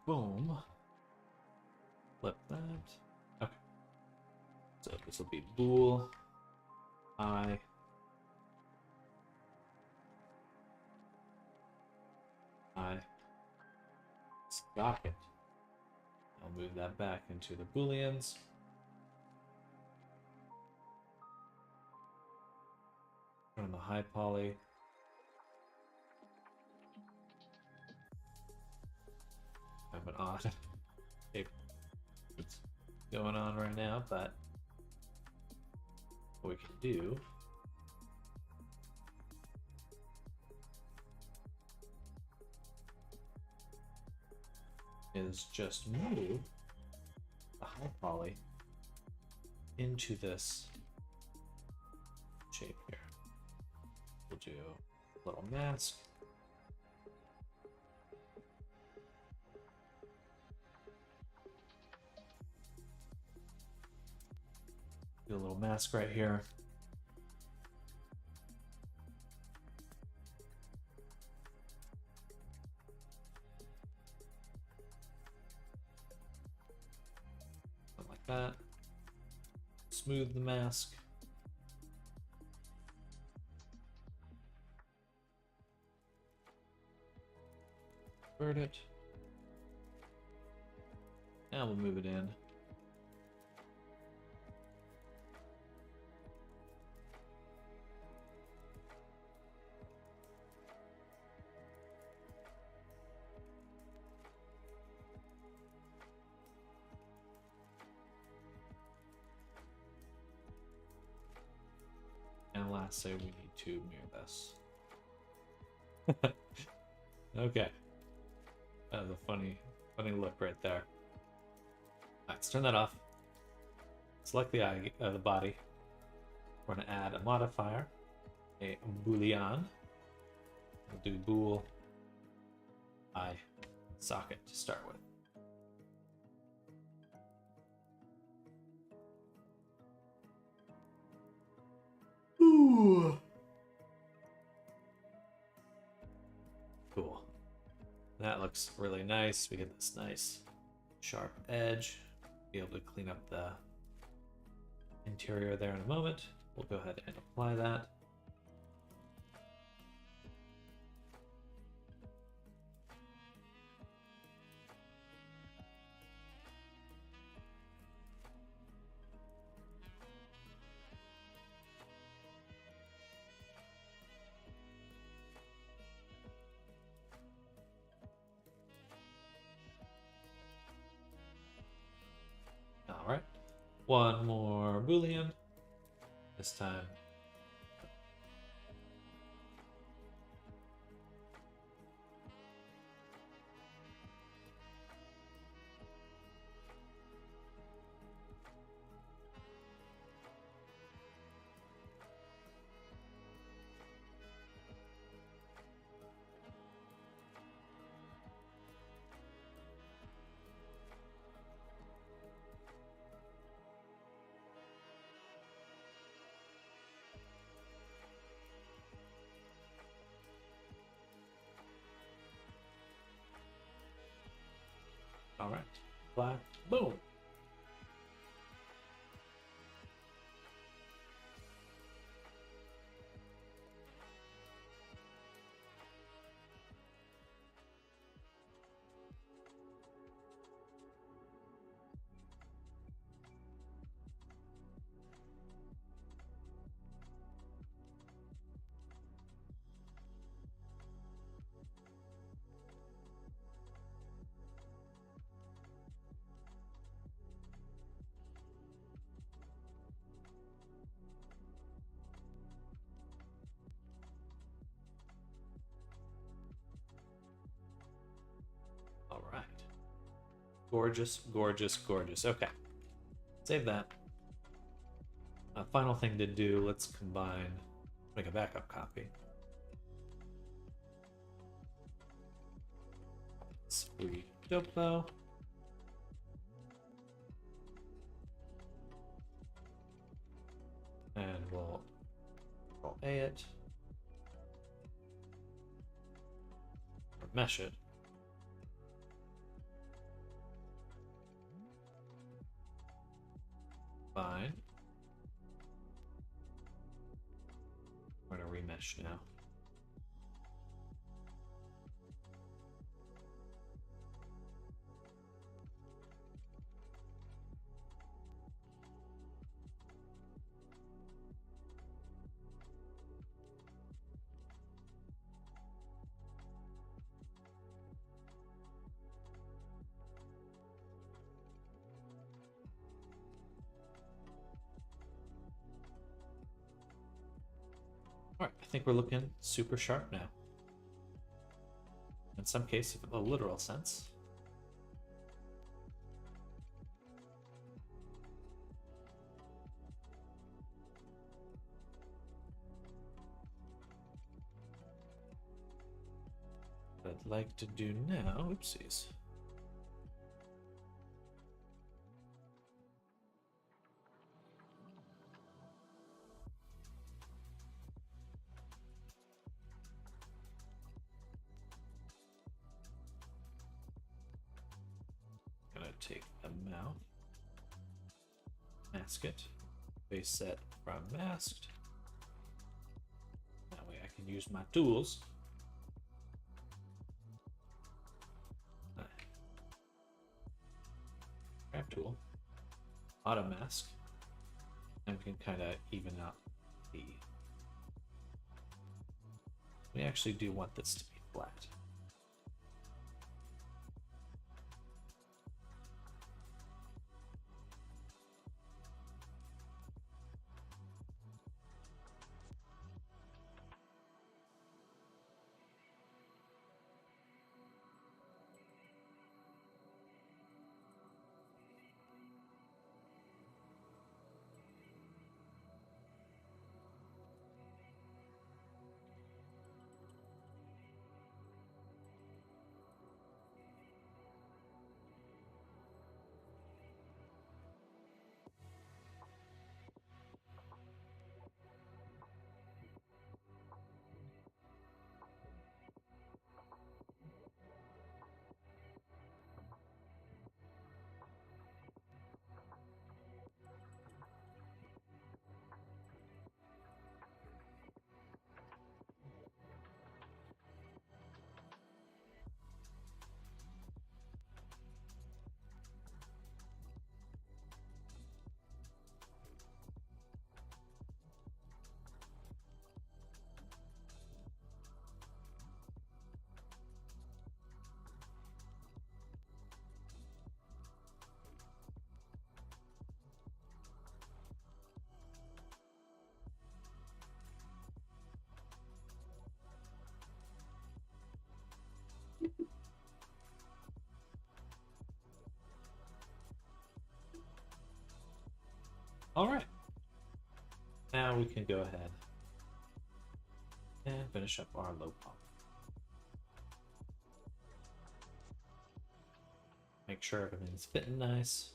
Boom. Flip that. Okay. So this will be bool. I. Socket. I'll move that back into the booleans. Run the high poly. Have an odd shape that's going on right now, but what we can do is just move the high poly into this shape here. We'll do a little mask. Do a little mask right here. Something like that. Smooth the mask. Invert it. Now we'll move it in. And lastly, we need to mirror this. Okay. That was a funny look right there. Let's turn that off. Select the eye, the body. We're going to add a modifier, a boolean. We'll do bool eye socket to start with. Ooh. Cool. That looks really nice. We get this nice sharp edge. Be able to clean up the interior there in a moment. We'll go ahead and apply that. One more Boolean. This time. All right. Black. Boom. All right. Gorgeous, gorgeous, gorgeous. Okay. Save that. Final thing to do, let's combine, make a backup copy. It's free dope though. And we'll Control A it. Or mesh it. Fine. We're gonna remesh now. All right, I think we're looking super sharp now. In some cases, in a literal sense. What I'd like to do now, oopsies. Gonna take the mouth, mask it, base set from masked. That way I can use my tools. Grab tool, auto mask, and we can kind of even out the. We actually do want this to be flat. All right. Now we can go ahead and finish up our low pump. Make sure everything's fitting nice.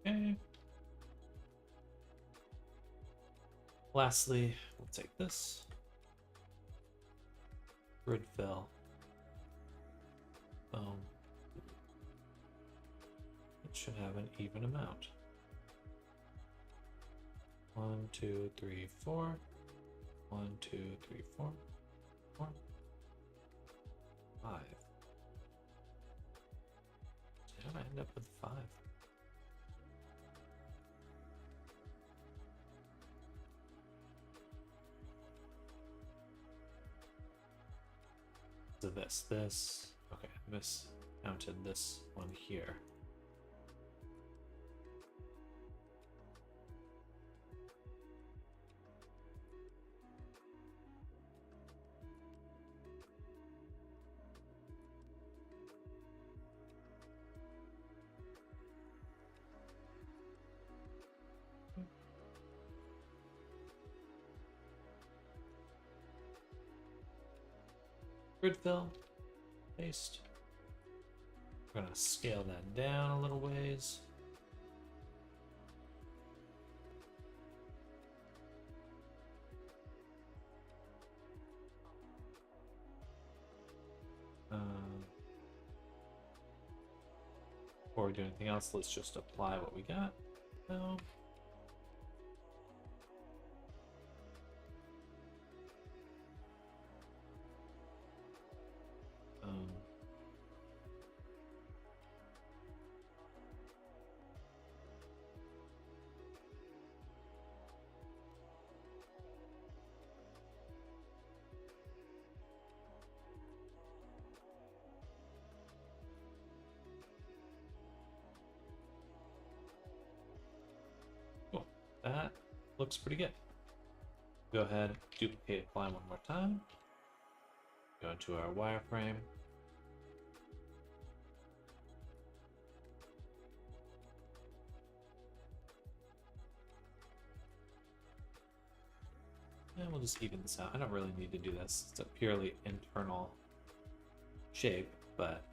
Okay. Lastly, we'll take this. Grid fill. Boom. It should have an even amount. 1, 2, 3, 4. 1, 2, 3, 4. 4. 5. How did I end up with 5? So this. Okay, I miscounted this one here. Grid fill, paste. We're gonna scale that down a little ways. Before we do anything else, let's just apply what we got. No. Cool. That looks pretty good. Go ahead, duplicate, apply one more time. Go into our wireframe. And we'll just even this out. I don't really need to do this. It's a purely internal shape, but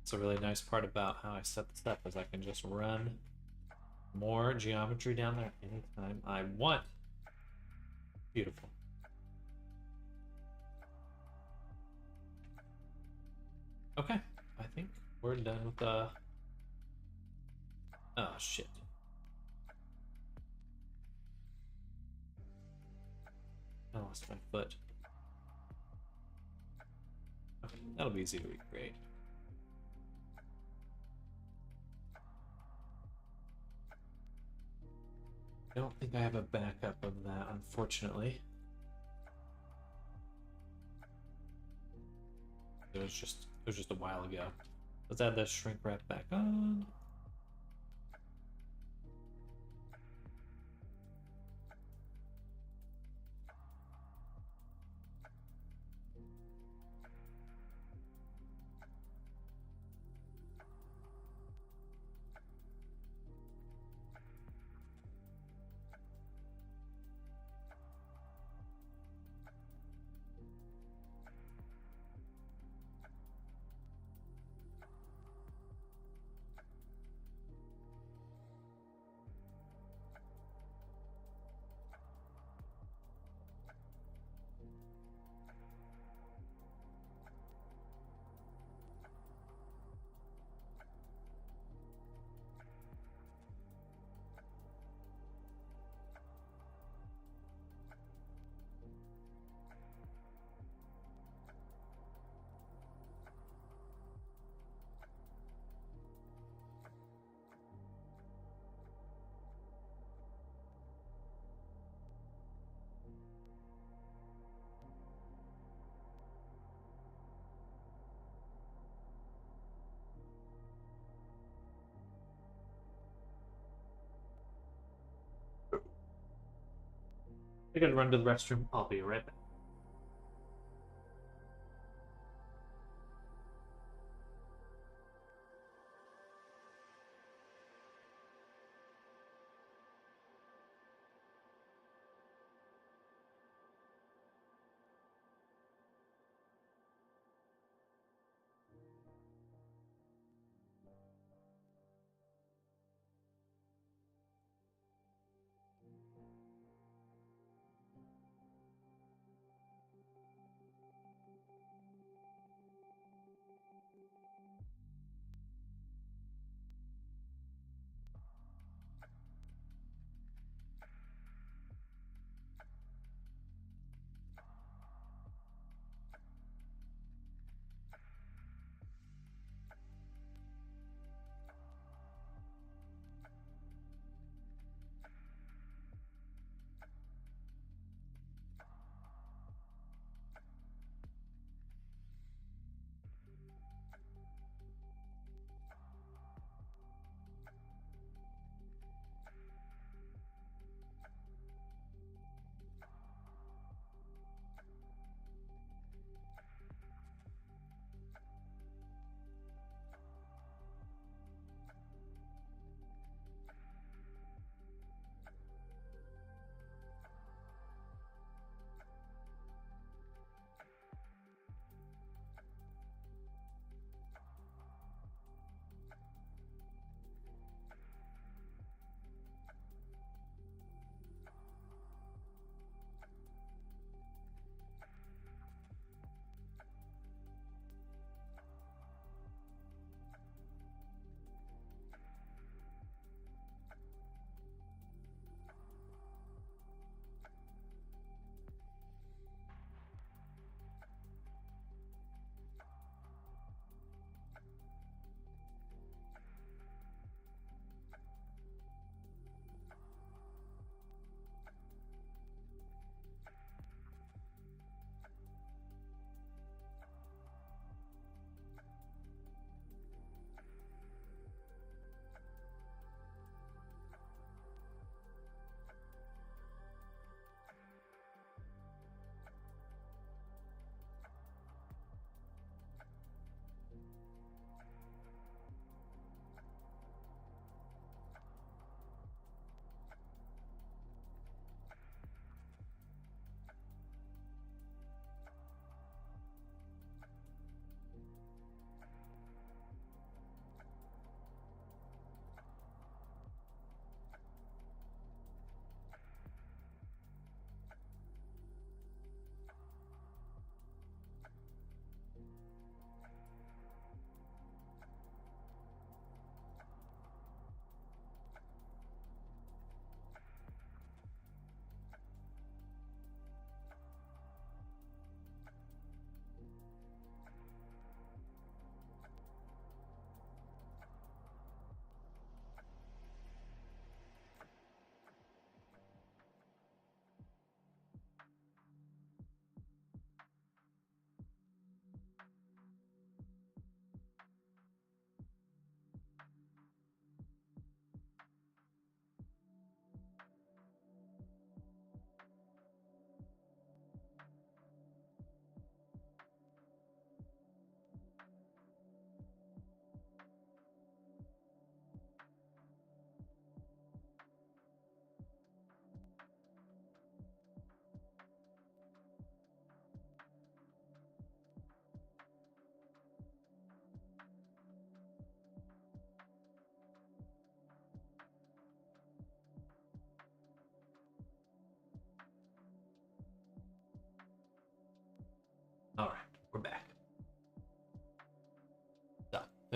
It's a really nice part about how I set this up is I can just run more geometry down there anytime I want. Beautiful. Okay, I think we're done with the... Oh, shit. I lost my foot. Okay, that'll be easy to recreate. I don't think I have a backup of that, unfortunately. It was just a while ago. Let's add that shrink wrap back on. I gotta run to the restroom. I'll be right back.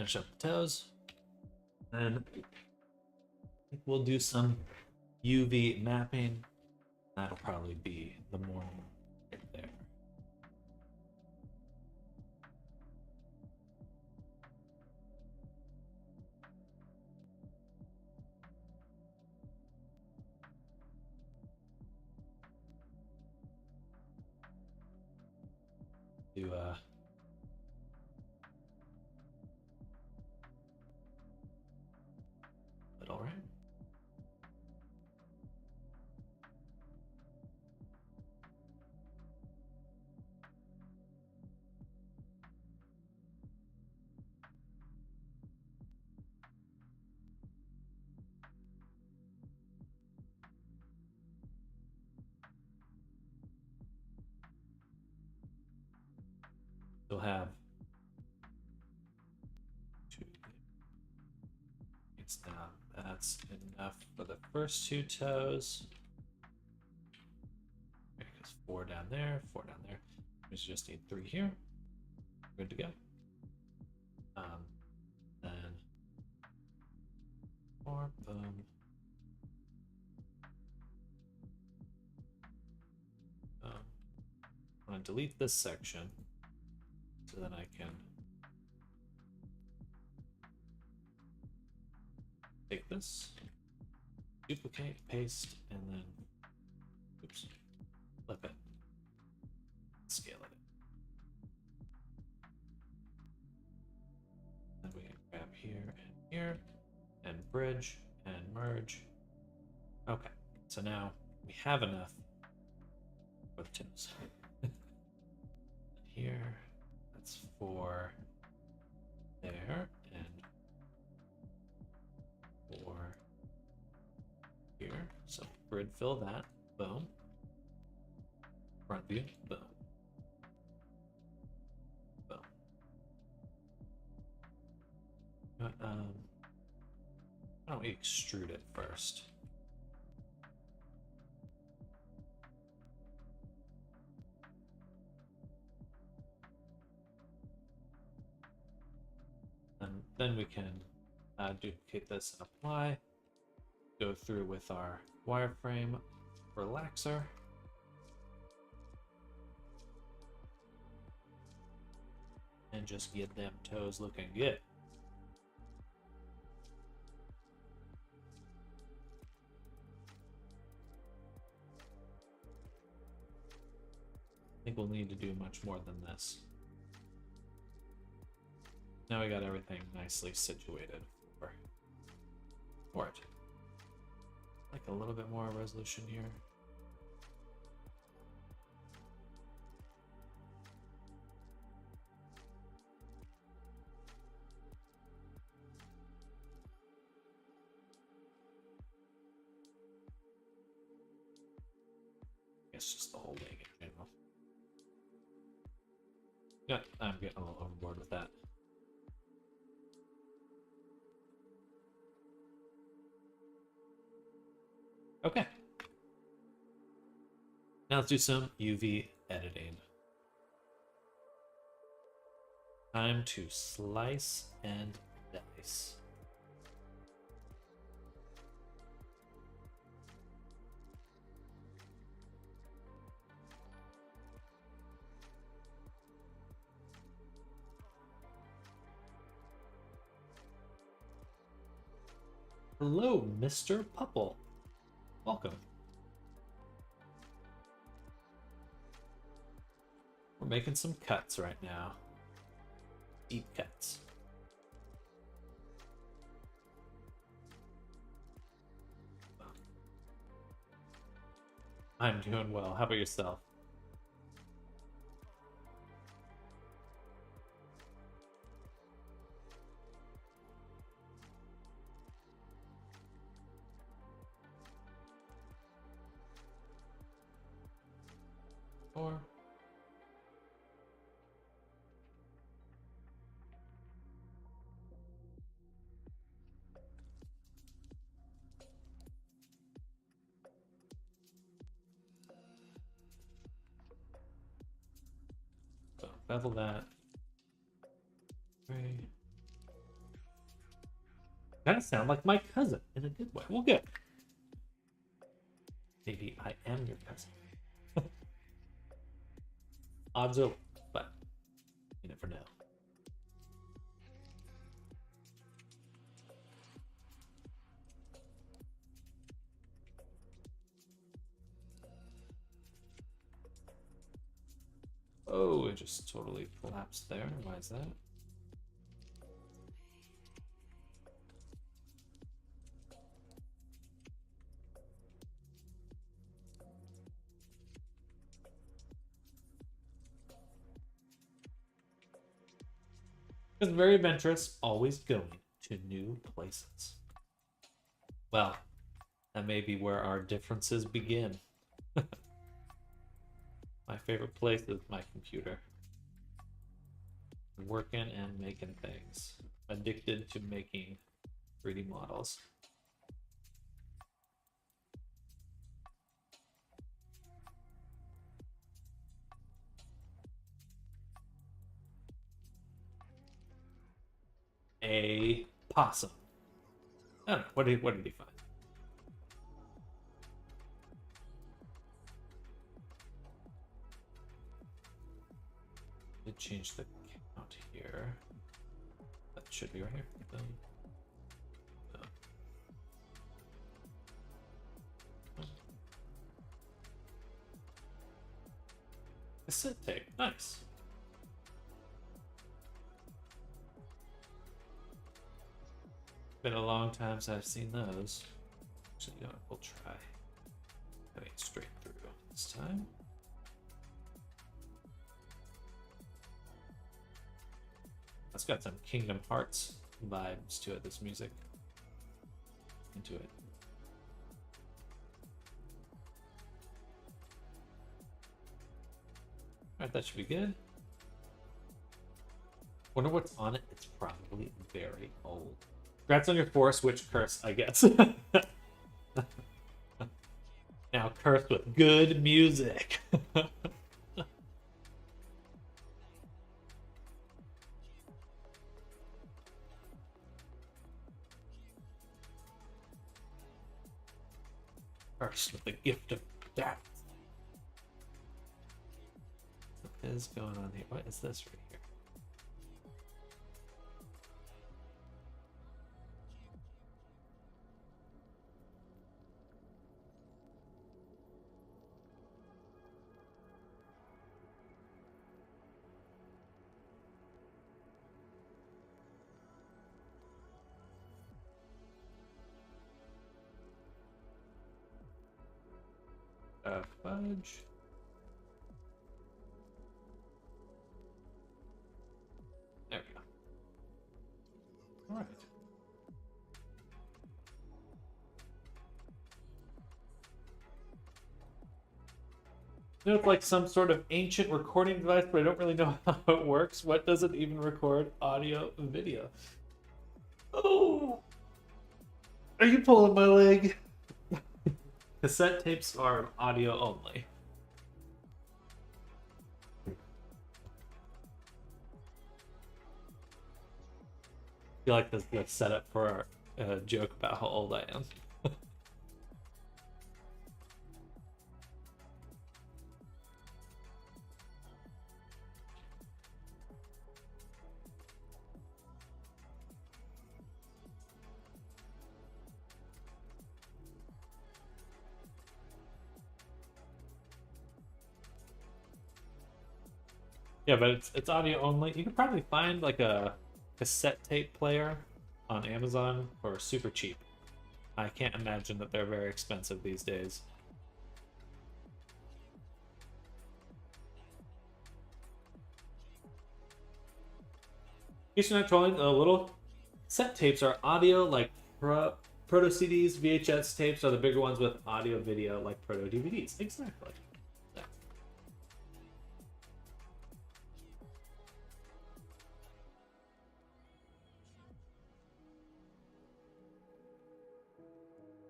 finish up the toes. Then I think we'll do some UV mapping. That'll probably be the morning right there. Do little right. You'll have two. It's down. That's enough for the first two toes. Because 4 down there, 4 down there. We just need 3 here. Good to go. Then 4, boom. I'm going to delete this section so then I can take this, duplicate, paste, and then oops, flip it, scale it. Then we can grab here, and bridge, and merge. Okay, so now we have enough for the toes. Here, that's 4 there, and 4 here. So grid fill that, boom. Front view, boom. Boom. Why don't we extrude it first? And then we can duplicate this and apply. Go through with our wireframe relaxer. And just get them toes looking good. I think we'll need to do much more than this. Now we got everything nicely situated for it. Like a little bit more resolution here. I guess just the whole leg in general. Yeah, I'm getting a little overboard with that. Okay. Now let's do some UV editing. Time to slice and dice. Hello, Mr. Pupple. Welcome. We're making some cuts right now. Deep cuts. I'm doing well. How about yourself? Or so bevel that. 3, Kind of sound like my cousin in a good way. Well, good. Maybe I am your cousin. Odds are low, but you never know. Oh, it just totally collapsed there. Why is that? It's very adventurous, always going to new places. Well, that may be where our differences begin. My favorite place is my computer. Working and making things. Addicted to making 3D models. A possum. I don't know. What did he find? Did change the count here. That should be right here. Cassette tape. Nice. Been a long time since I've seen those. Actually, you know what? We'll try going straight through this time. That's got some Kingdom Hearts vibes to it, this music. Into it. Alright, that should be good. Wonder what's on it. It's probably very old. Congrats on your Force Witch curse, I guess. Now cursed with good music. Cursed with the gift of death. What is going on here? What is this right here? Fudge. There we go. All right. You know, it's like some sort of ancient recording device, but I don't really know how it works. What does it even record? Audio and video. Oh! Are you pulling my leg? Cassette tapes are audio only. I feel like this is a setup for a joke about how old I am. Yeah, but it's audio only. You can probably find like a cassette tape player on Amazon for super cheap. I can't imagine that they're very expensive these days. In case you're not trolling, the little cassette tapes are audio like proto CDs, VHS tapes are the bigger ones with audio video like proto DVDs. Exactly.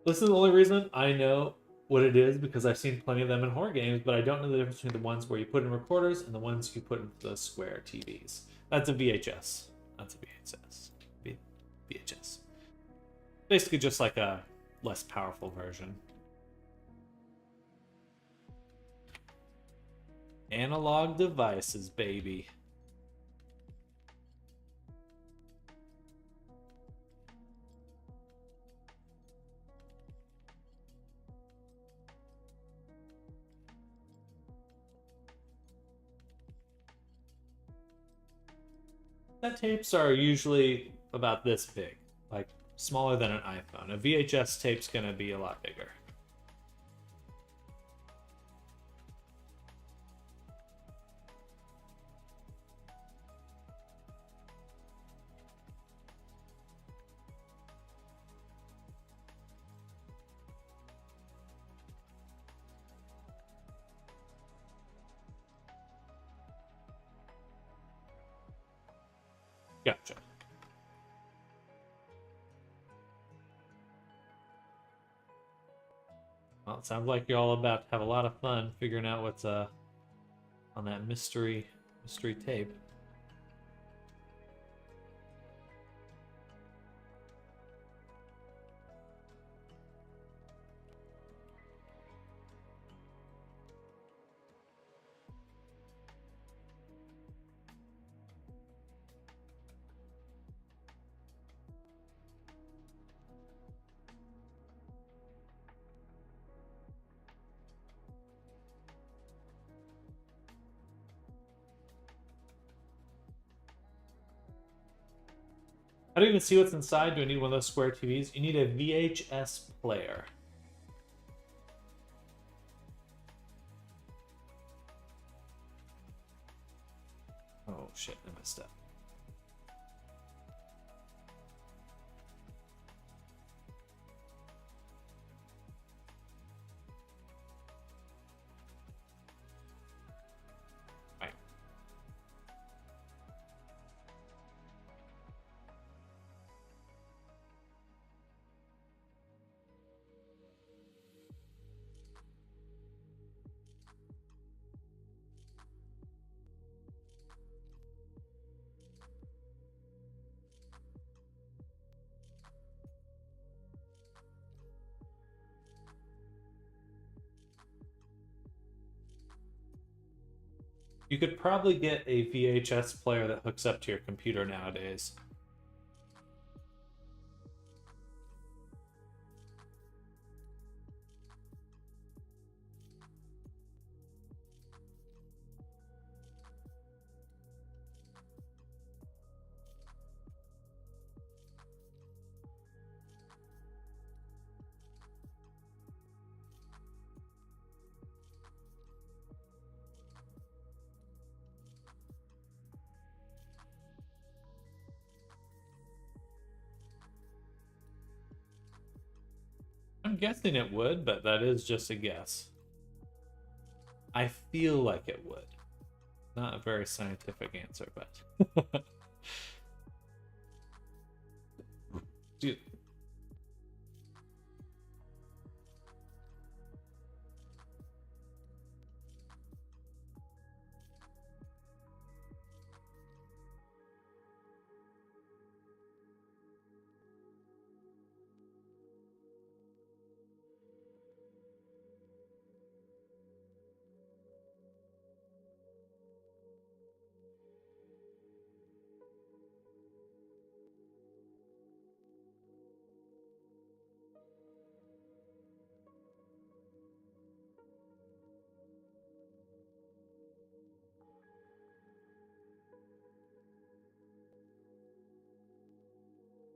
This is the only reason I know what it is, because I've seen plenty of them in horror games, but I don't know the difference between the ones where you put in recorders and the ones you put into the square TVs. That's a VHS. That's a VHS. VHS. Basically just like a less powerful version. Analog devices, baby. Cassette tapes are usually about this big, like smaller than an iPhone. A VHS tape's gonna be a lot bigger. Gotcha. Well, it sounds like you're all about to have a lot of fun figuring out what's on that mystery tape. How do you even see what's inside? Do I need one of those square TVs? You need a VHS player. Oh shit, I messed up. Right. You could probably get a VHS player that hooks up to your computer nowadays. I'm guessing it would, but that is just a guess. I feel like it would. Not a very scientific answer, but... Dude.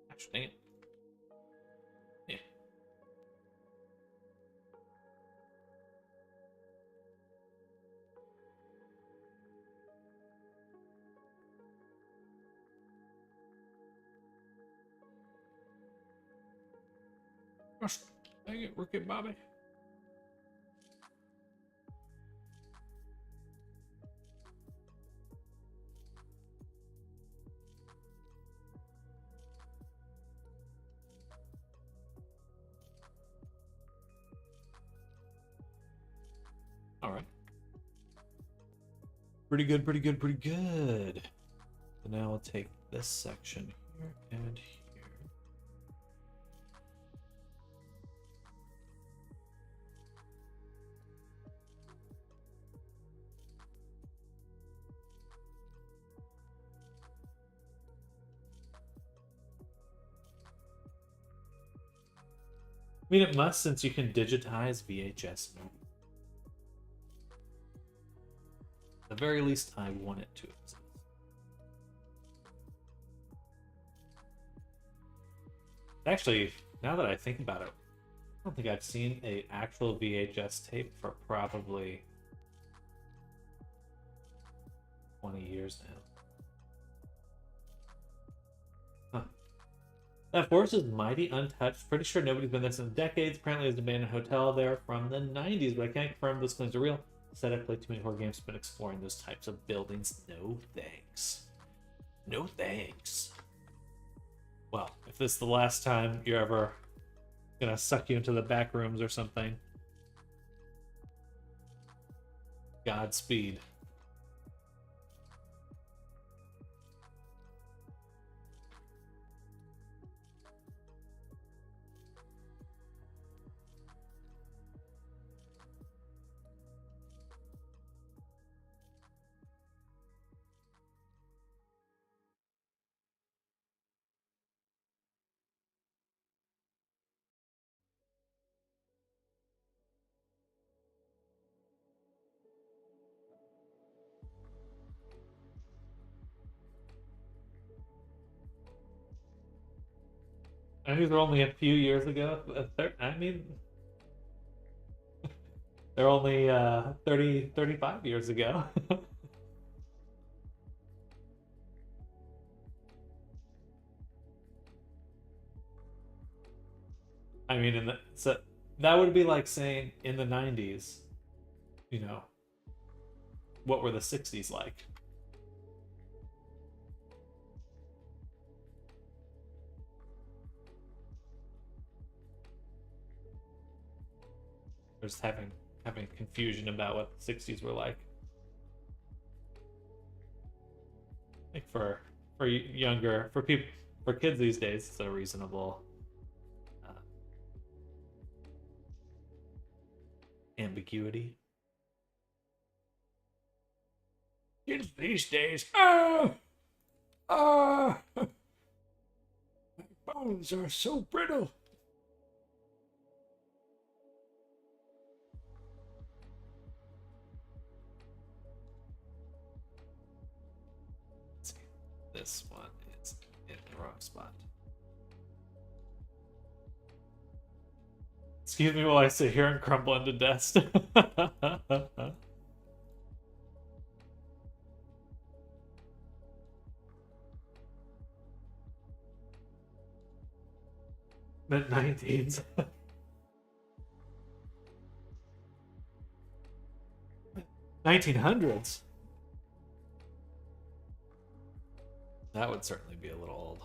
Gosh, dang it. Yeah. Gosh, dang it, Ricky Bobby. All right. Pretty good, pretty good, pretty good. So now I'll take this section here and here. mean, it must since you can digitize VHS movies. At the very least, I want it to exist. Actually, now that I think about it, I don't think I've seen an actual VHS tape for probably 20 years now. Huh. That forest is mighty untouched. Pretty sure nobody's been there since decades. Apparently, there's an abandoned hotel there from the 90s, but I can't confirm those claims are real. Said I played too many horror games, been exploring those types of buildings. No thanks. No thanks. Well, if this is the last time you're ever gonna suck you into the back rooms or something, Godspeed. I think they're only a few years ago. I mean, they're only 30, 35 years ago. I mean, so that would be like saying in the 90s, you know, what were the 60s like? Just having confusion about what the 60s were like. Like for younger for kids these days, it's a reasonable uh, ambiguity. Kids these days, my bones are so brittle. Let's see. This one is in the wrong spot. Excuse me while I sit here and crumble into dust. Mid 19s. 1900s. That would certainly be a little old.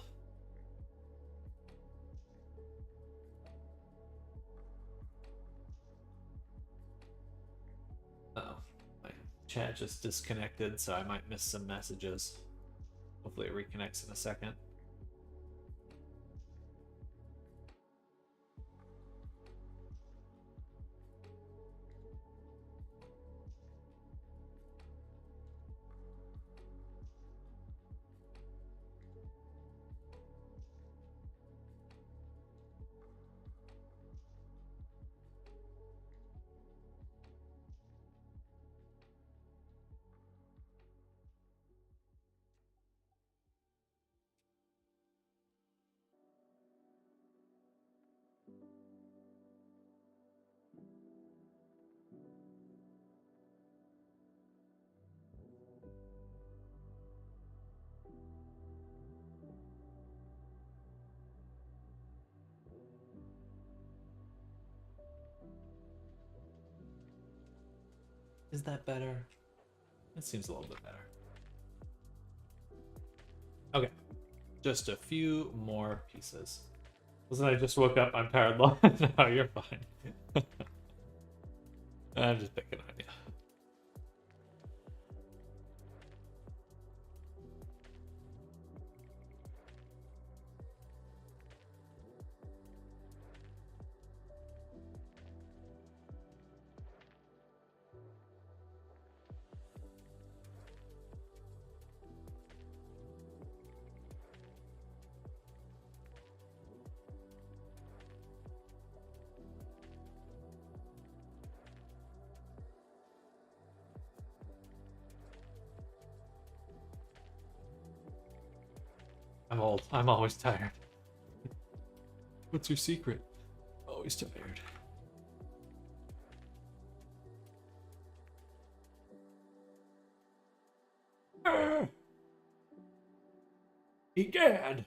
Uh-oh. My chat just disconnected, so I might miss some messages. Hopefully it reconnects in a second. Is that better? That seems a little bit better. Okay. Just a few more pieces. Listen, I just woke up. I'm tired. No, you're fine. I'm just picking on you. old. I'm always tired. What's your secret? Always tired. Egad!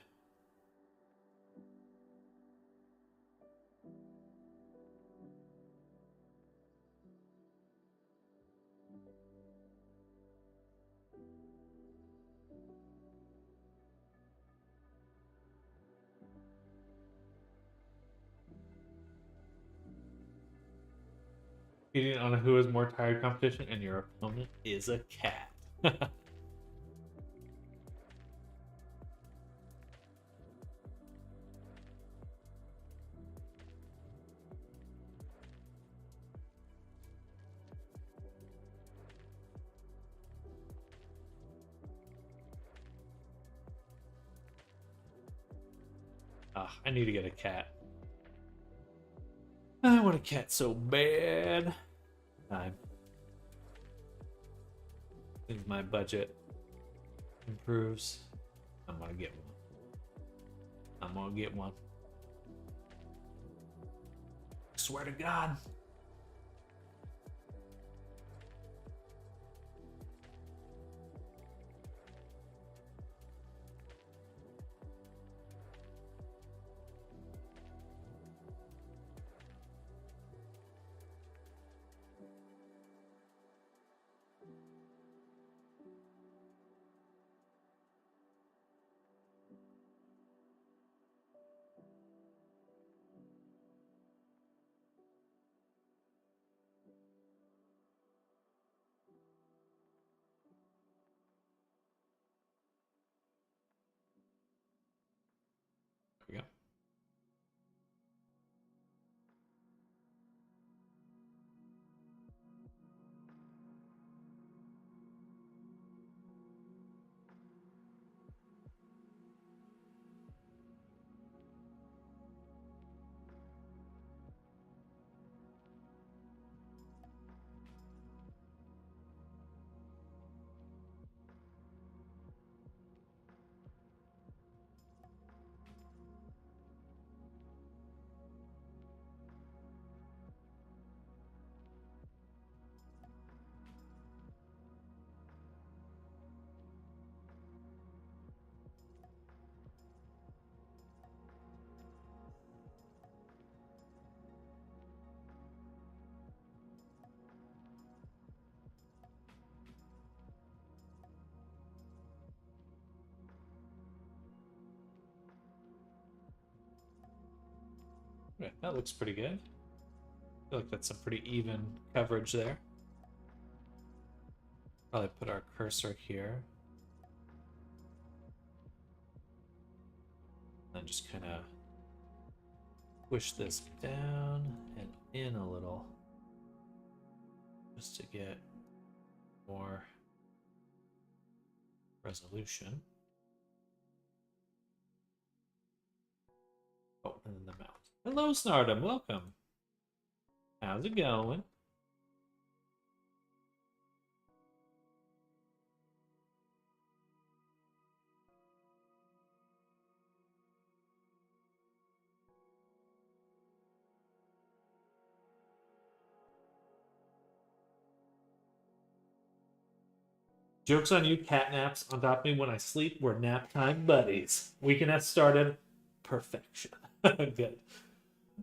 Competing on a who is more tired competition, and your opponent is a cat. I need to get a cat. I want a cat so bad. Time. As my budget improves, I'm gonna get one. I'm gonna get one. I swear to God. There we go. Okay, that looks pretty good. I feel like that's some pretty even coverage there. Probably put our cursor here. And just kind of push this down and in a little. Just to get more resolution. Oh, and then the mouth. Hello, Snardom. Welcome. How's it going? Joke's on you, cat naps on top of me when I sleep. We're nap time buddies. Weekend has started. Perfection. Good.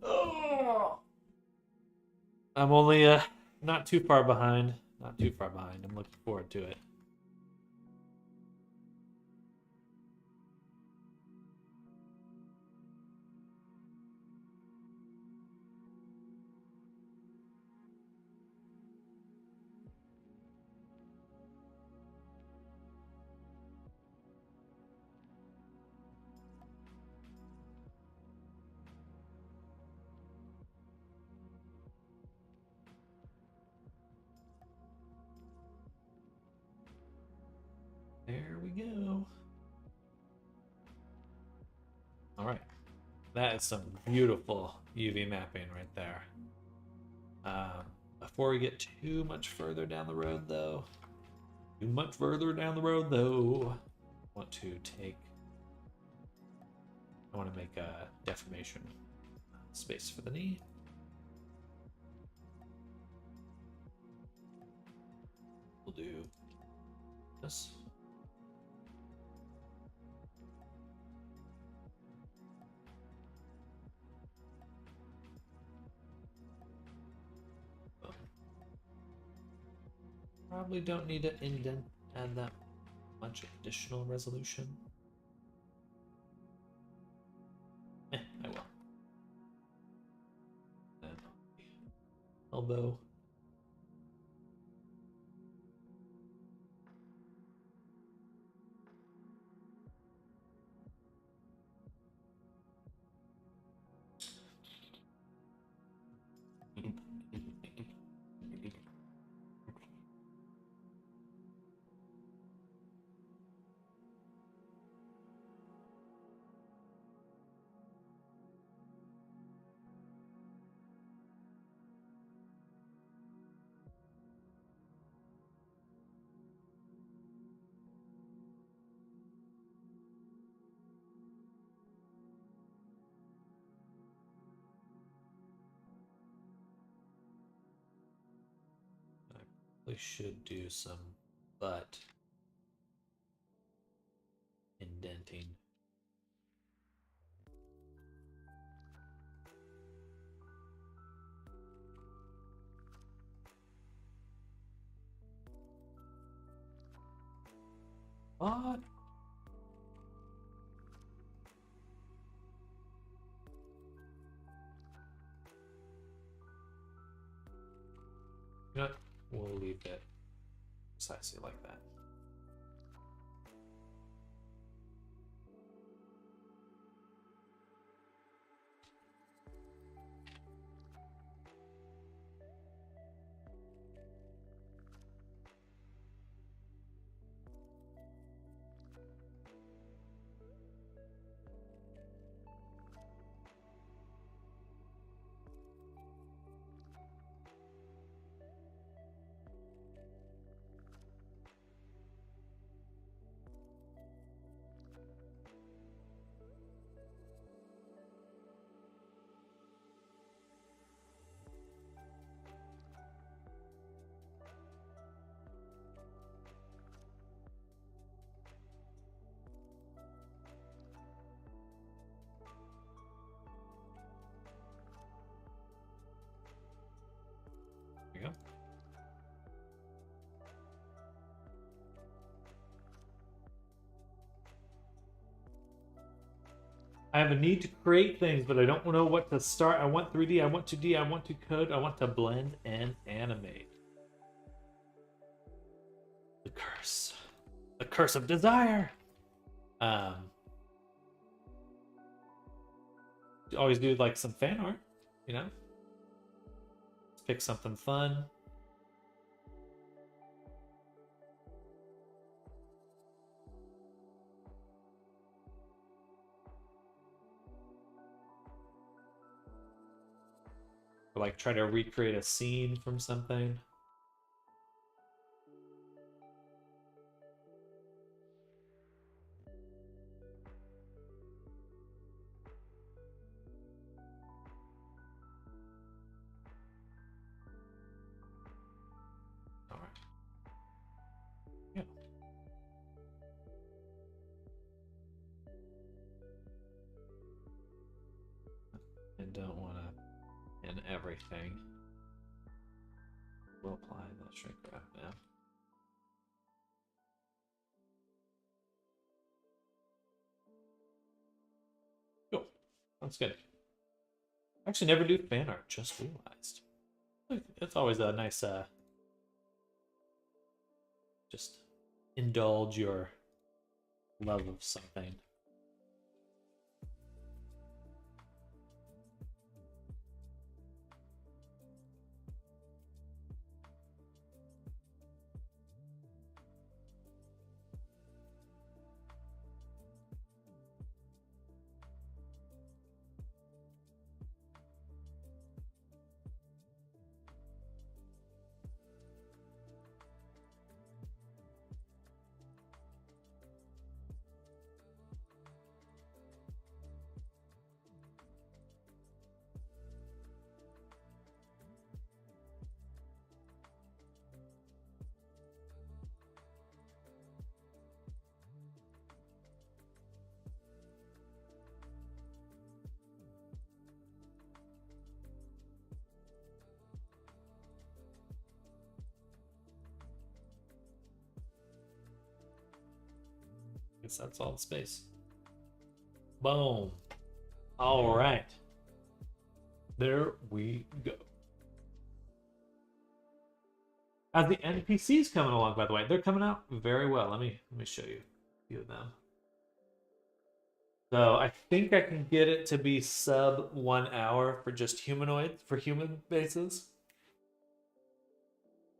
Oh. I'm only not too far behind. Not too far behind. I'm looking forward to it. There we go. All right. That is some beautiful UV mapping right there. Before we get too much further down the road, though, I want to take I want to make a deformation space for the knee. We'll do this. Probably don't need to indent, add that much additional resolution. I will. And elbow. We should do some butt indenting. What? You know what? We'll leave it precisely like that. There you go. I have a need to create things, but I don't know what to start. I want 3D, I want 2D, I want to code, I want to blend and animate. The curse. The curse of desire. Always do like some fan art, you know? Let's pick something fun. Or like try to recreate a scene from something. All right. Yeah. And don't want to in everything. We'll apply the shrink wrap now. Cool. That's good. Actually, never do fan art. Just realized. It's always a nice, just indulge your love of something. guess that's all the space. Boom. All right. There we go. How's the NPCs coming along, by the way? They're coming out very well. Let me show you a few of them. So I think I can get it to be sub 1 hour for just humanoids, for human bases.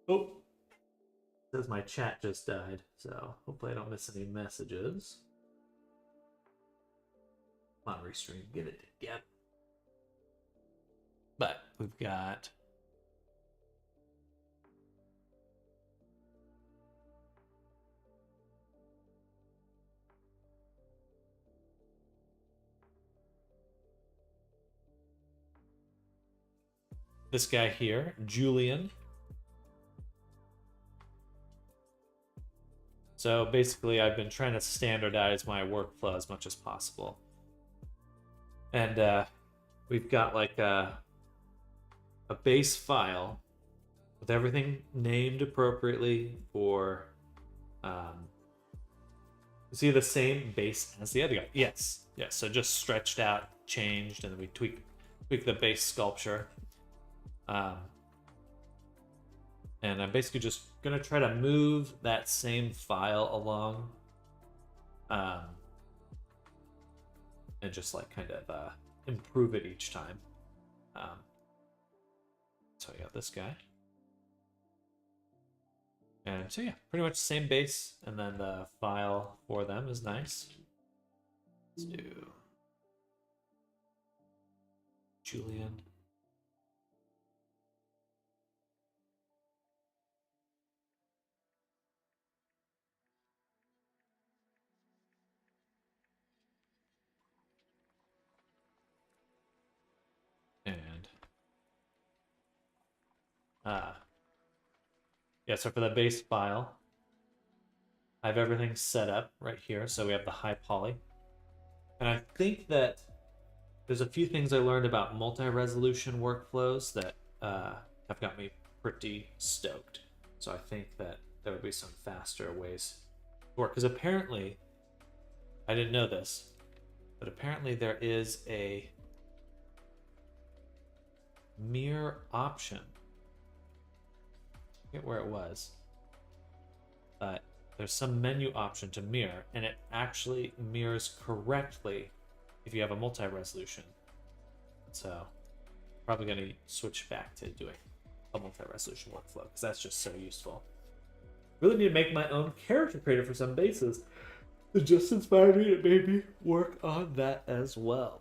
Oh, it says my chat just died, so hopefully I don't miss any messages. Come on, Restream, get it together. But we've got this guy here, Julian. So basically, I've been trying to standardize my workflow as much as possible. And we've got like a base file with everything named appropriately for is he the same base as the other guy? Yes. Yes. So just stretched out, changed, and then we tweak the base sculpture. And I'm basically just gonna try to move that same file along, and just like kind of improve it each time. So I got this guy. And so yeah, pretty much the same base, and then the file for them is nice. Let's do Julian. And yeah, so for the base file, I have everything set up right here. So we have the high poly. And I think that there's a few things I learned about multi-resolution workflows that have got me pretty stoked. So I think that there would be some faster ways to work. Because apparently, I didn't know this, but apparently there is a mirror option. I forget where it was, but there's some menu option to mirror, and it actually mirrors correctly if you have a multi-resolution. So probably going to switch back to doing a multi-resolution workflow because that's just so useful. Really need to make my own character creator for some bases. It just inspired me to maybe work on that as well.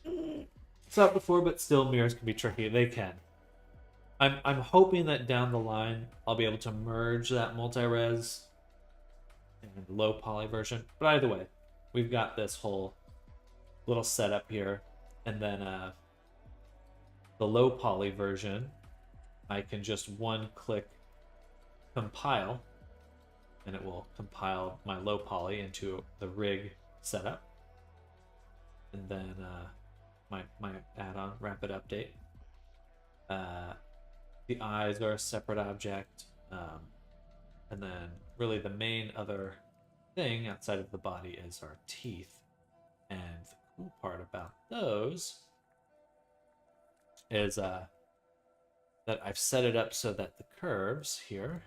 It's not before, but still mirrors can be tricky. They can. I'm hoping that down the line I'll be able to merge that multi-res and low poly version. But either way, we've got this whole little setup here, and then the low poly version, I can just one-click compile, and it will compile my low poly into the rig setup, and then my add-on rapid update. The eyes are a separate object, and then really the main other thing outside of the body is our teeth. And the cool part about those is that I've set it up so that the curves here,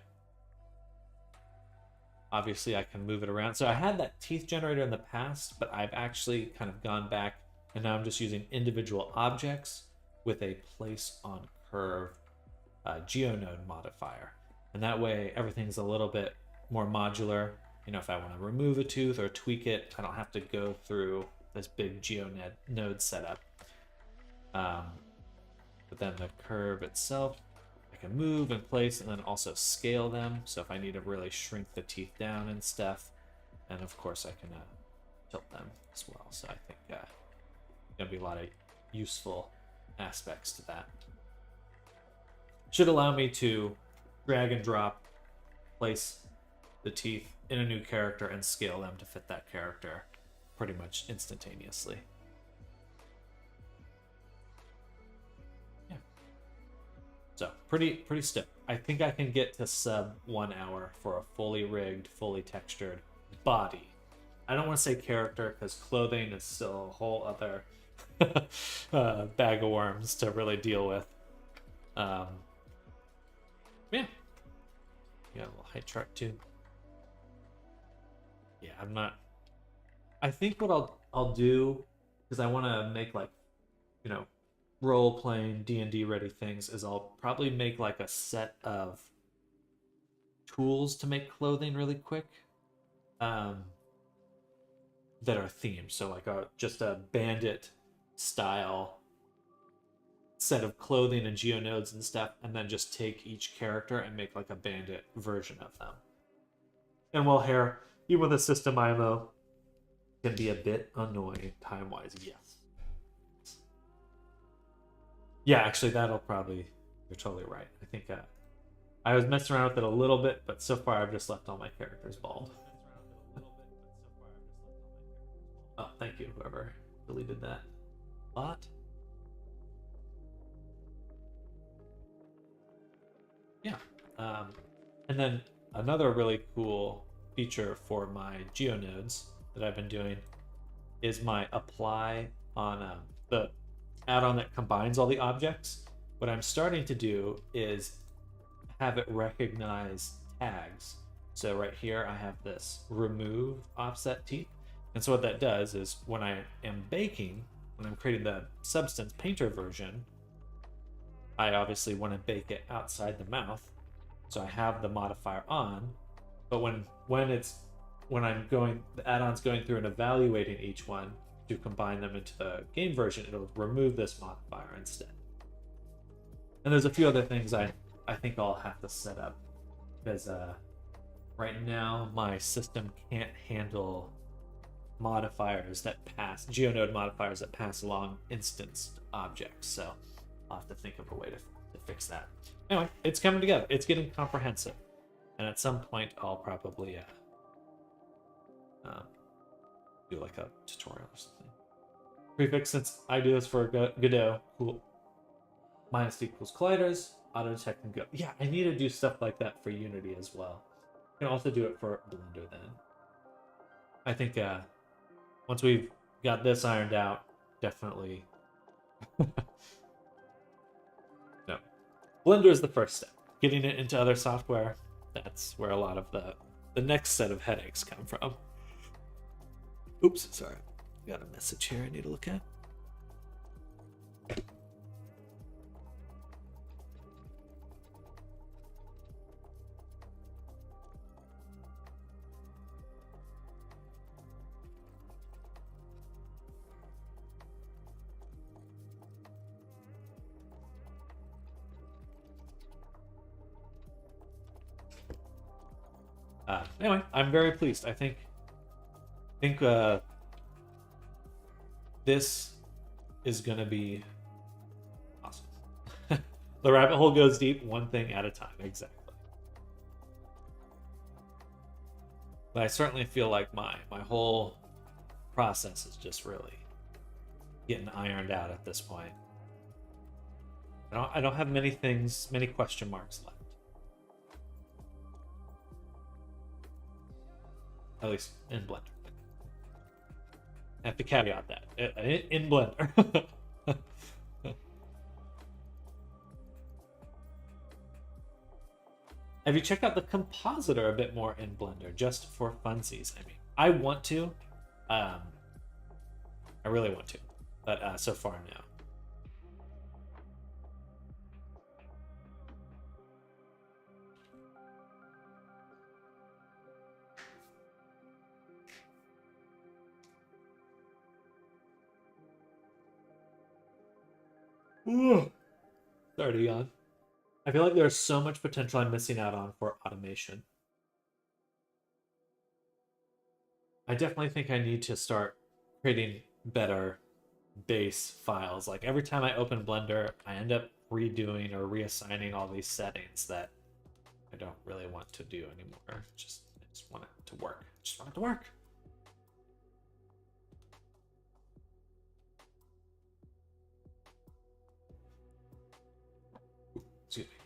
obviously I can move it around. So I had that teeth generator in the past, but I've actually kind of gone back, and now I'm just using individual objects with a place on curve geonode modifier. And that way everything's a little bit more modular. You know, if I want to remove a tooth or tweak it, I don't have to go through this big geonode setup. But then the curve itself, I can move and place and then also scale them. So if I need to really shrink the teeth down and stuff, and of course I can tilt them as well. So I think there'll be a lot of useful aspects to that. Should allow me to drag and drop, place the teeth in a new character and scale them to fit that character pretty much instantaneously. Yeah. So pretty stoked. I think I can get to sub 1 hour for a fully rigged, fully textured body. I don't want to say character because clothing is still a whole other bag of worms to really deal with. Um, yeah, a little height chart too. Yeah, I'm not. I think what I'll do because I want to make like you know role playing D&D ready things is I'll probably make like a set of tools to make clothing really quick. Um, that are themed. So like just a bandit style set of clothing and geonodes and stuff, and then just take each character and make like a bandit version of them. And while hair, even with a system IMO, can be a bit annoying time wise. Yes. Yeah, actually, that'll probably. You're totally right. I think I was messing around with it a little bit, but so far I've just left all my characters bald. Oh, thank you, whoever deleted that bot. Yeah. And then another really cool feature for my geonodes that I've been doing is my apply on the add-on that combines all the objects. What I'm starting to do is have it recognize tags. So right here I have this remove offset teeth. And so what that does is when I am baking, when I'm creating the substance painter version, I obviously want to bake it outside the mouth. So I have the modifier on, but when I'm going, the add-on's going through and evaluating each one to combine them into the game version, it'll remove this modifier instead. And there's a few other things I think I'll have to set up because right now my system can't handle modifiers that pass geonode modifiers that pass along instanced objects. So I'll have to think of a way to fix that. Anyway, it's coming together. It's getting comprehensive, and at some point I'll probably do like a tutorial or something. Prefix, since I do this for Godot, cool. Minus equals colliders, auto detect and go. Yeah, I need to do stuff like that for Unity as well. I can also do it for Blender then. I think once we've got this ironed out, definitely. No, Blender is the first step. Getting it into other software, that's where a lot of the next set of headaches come from. Oops, sorry. Got a message here I need to look at. Anyway, I'm very pleased. I think this is gonna be awesome. The rabbit hole goes deep, one thing at a time. Exactly. But I certainly feel like my whole process is just really getting ironed out at this point. I don't have many question marks left. At least in Blender. I have to caveat that. In Blender. Have you checked out the compositor a bit more in Blender, just for funsies? I mean, I want to. I really want to. But so far, no. Sorry to yawn. I feel like there's so much potential I'm missing out on for automation. I definitely think I need to start creating better base files. Like every time I open Blender, I end up redoing or reassigning all these settings that I don't really want to do anymore. I just want it to work. Just want it to work. Excuse me.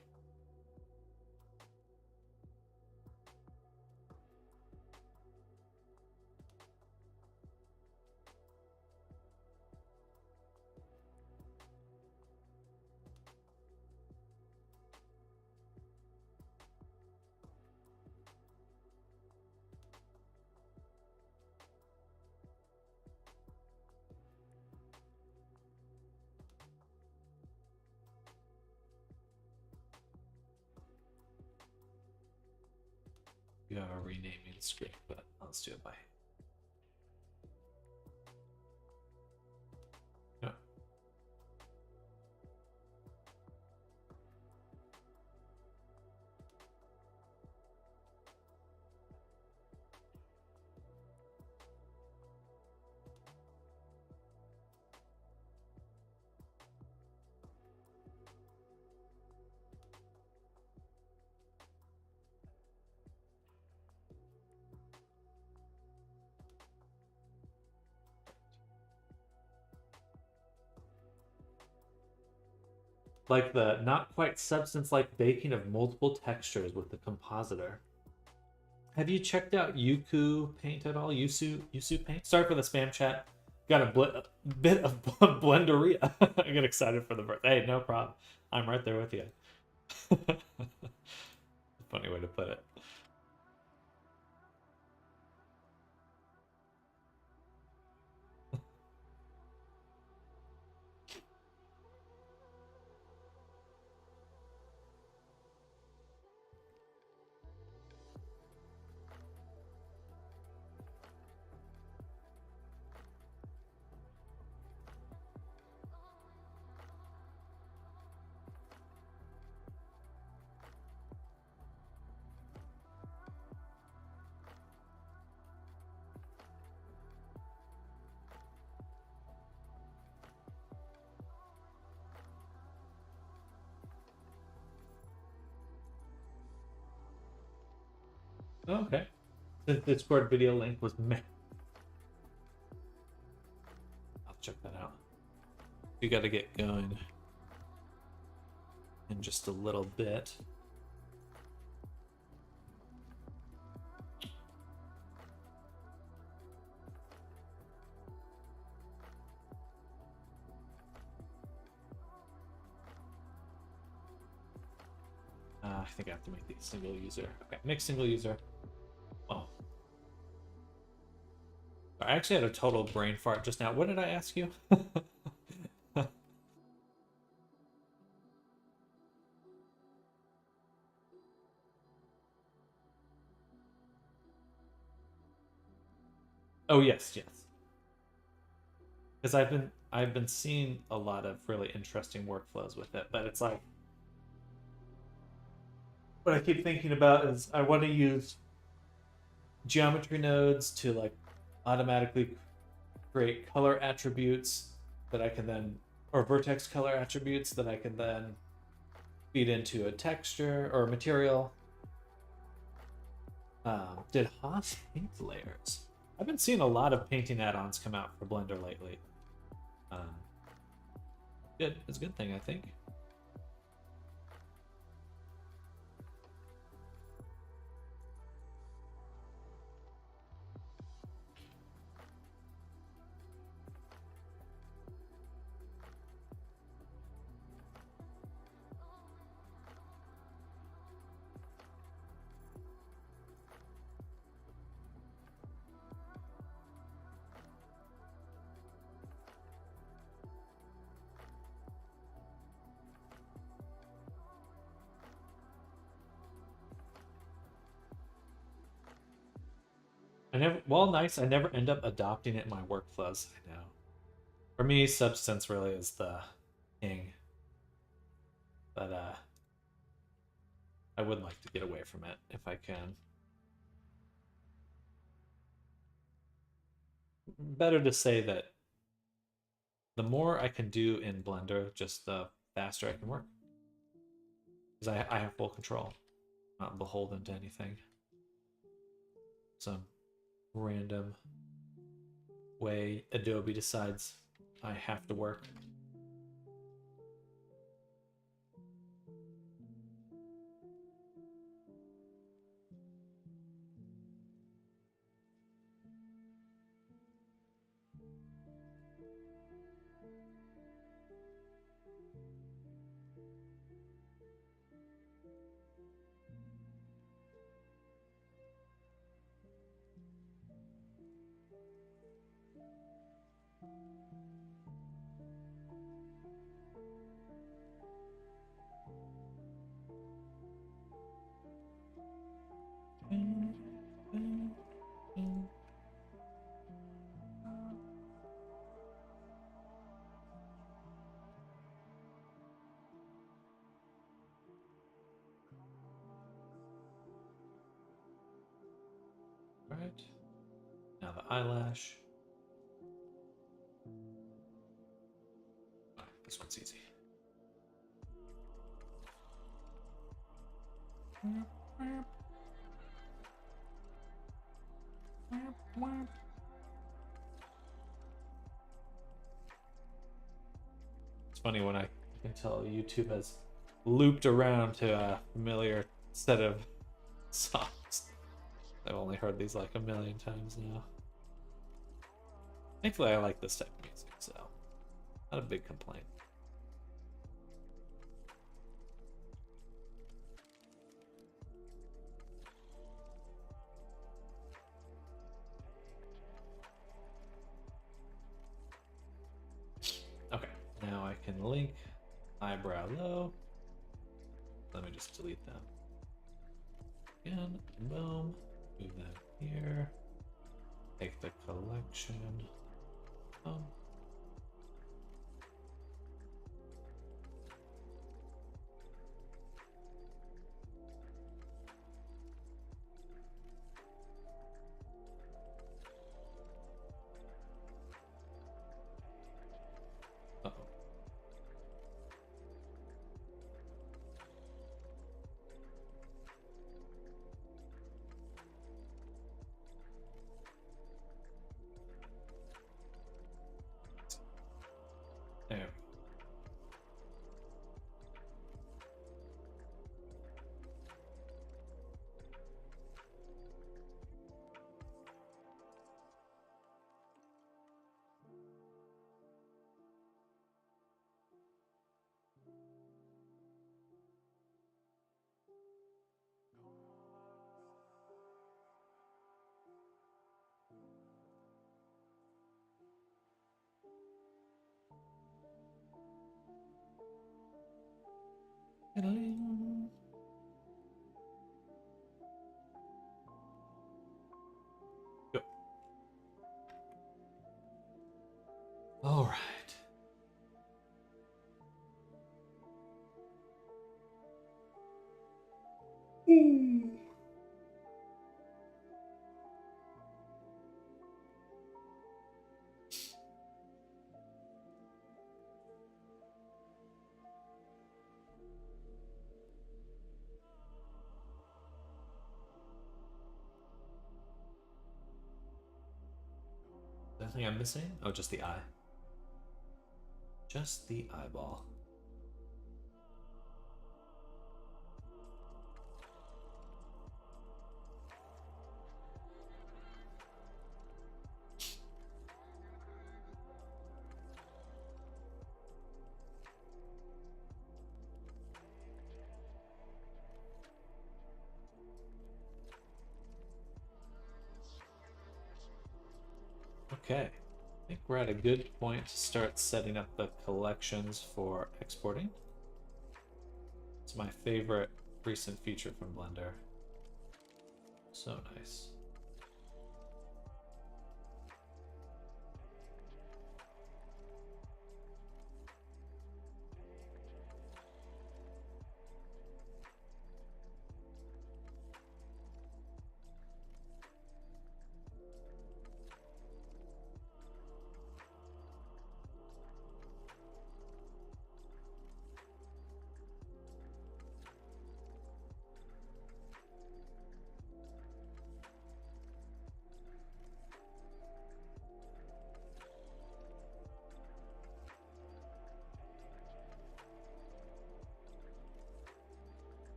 You have a renaming script, but let's do it by. No. Like the not quite substance-like baking of multiple textures with the compositor. Have you checked out Yuku Paint at all? Yusu Paint? Sorry for the spam chat. Got a bit of blenderia. I get excited for the birthday. Hey, no problem. I'm right there with you. Funny way to put it. Okay. The Discord video link was meh. I'll check that out. We got to get going in just a little bit. I think I have to make these single user. Okay, make single user. Well, I actually had a total brain fart just now. What did I ask you? Oh yes, yes. Because I've been seeing a lot of really interesting workflows with it, but it's like what I keep thinking about is I want to use geometry nodes to like automatically create color attributes that I can then, or vertex color attributes that I can then feed into a texture or a material. Did Haas paint layers? I've been seeing a lot of painting add-ons come out for Blender lately. Good. It's a good thing, I think. I never, well, nice. I never end up adopting it in my workflows. I know. For me, substance really is the king. But I would like to get away from it if I can. Better to say that the more I can do in Blender, just the faster I can work. Because I have full control. I'm not beholden to anything. Some random way Adobe decides I have to work. eyelash. This one's easy. It's funny when I can tell YouTube has looped around to a familiar set of songs. I've only heard these like a million times now. Thankfully, I like this type of music, so not a big complaint. Okay, now I can link eyebrow low. Let me just delete them. Again, boom. Move them here. Take the collection. Boom. Uh-oh. There. Go. All right. Anything I'm missing? Oh, just the eye. Just the eyeball. Okay, I think we're at a good point to start setting up the collections for exporting. It's my favorite recent feature from Blender. So nice.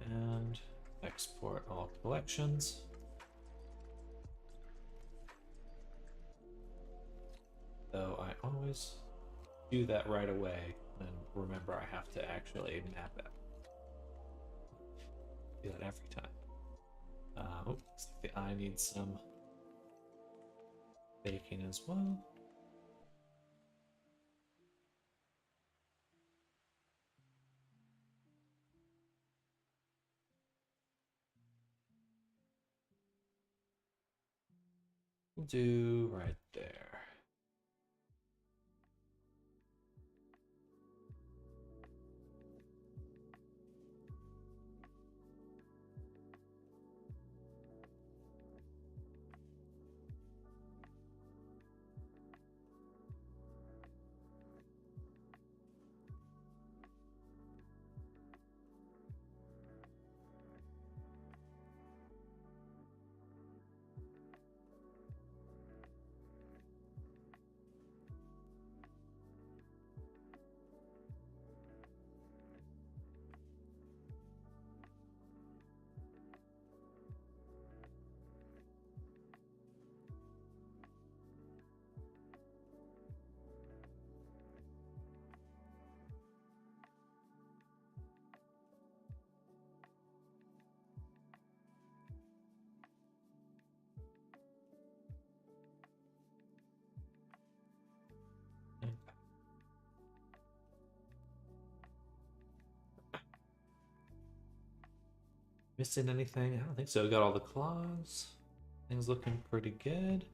And export all collections. Though I always do that right away and remember I have to actually map it. Do that every time. Looks like the eye needs some baking as well. We'll do right there. Missing anything? I don't think so. We got all the claws. Things looking pretty good.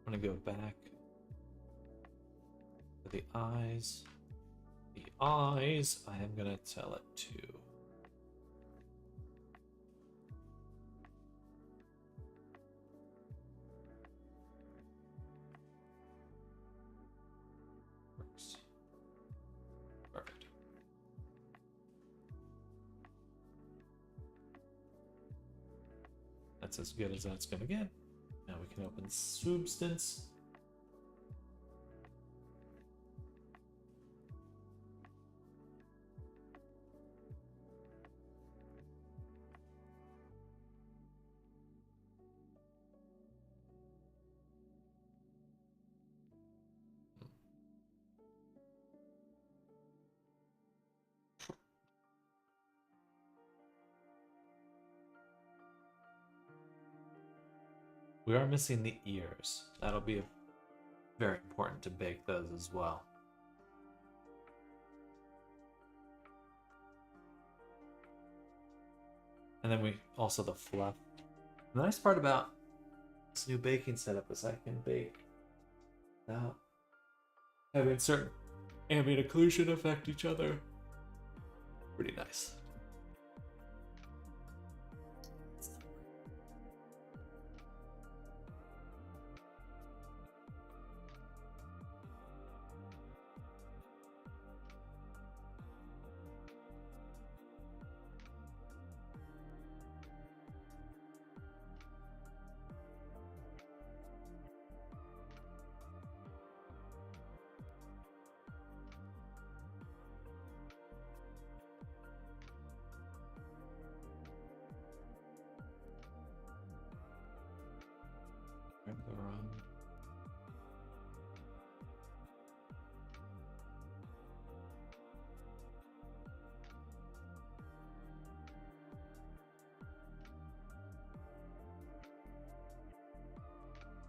I'm gonna go back to the eyes. The eyes, I am gonna tell it to. Works. Perfect. That's as good as that's gonna get. Now we can open substance. We are missing the ears. That'll be very important to bake those as well. And then we also the fluff. The nice part about this new baking setup is I can bake without having certain ambient occlusion affect each other. Pretty nice.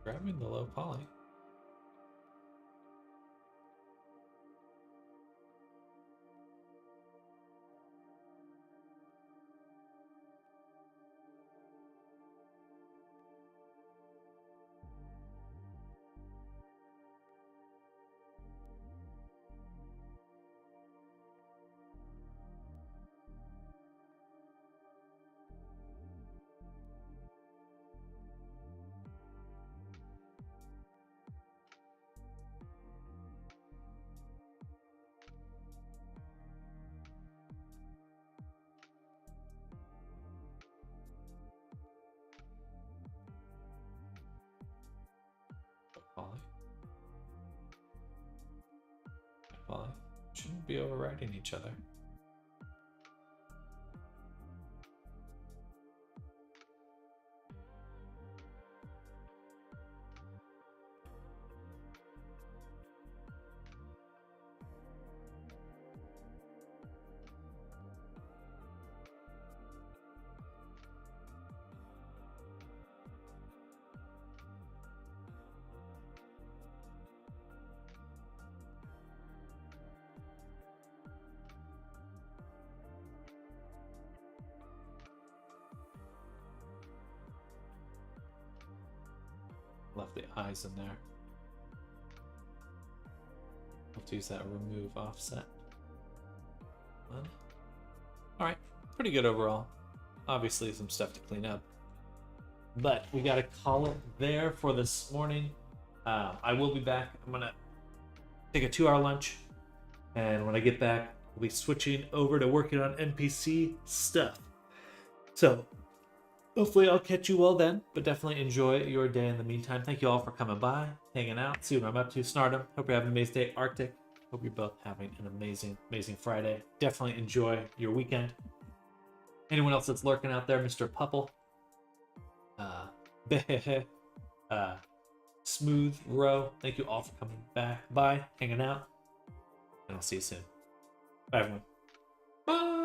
Grabbing the low poly. Poly. Shouldn't be overriding each other. Left the eyes in there. I'll have to use that remove offset one. Alright, pretty good overall. Obviously some stuff to clean up. But we gotta call it there for this morning. I will be back. I'm gonna take a 2-hour lunch. And when I get back, we'll be switching over to working on NPC stuff. So hopefully I'll catch you all then, but definitely enjoy your day in the meantime. Thank you all for coming by, hanging out, see what I'm up to. Snardom, hope you're having an amazing day. Arctic, hope you're both having an amazing, amazing Friday. Definitely enjoy your weekend. Anyone else that's lurking out there, Mr. Pupple, Smooth Row, thank you all for coming back by, hanging out, and I'll see you soon. Bye, everyone. Bye!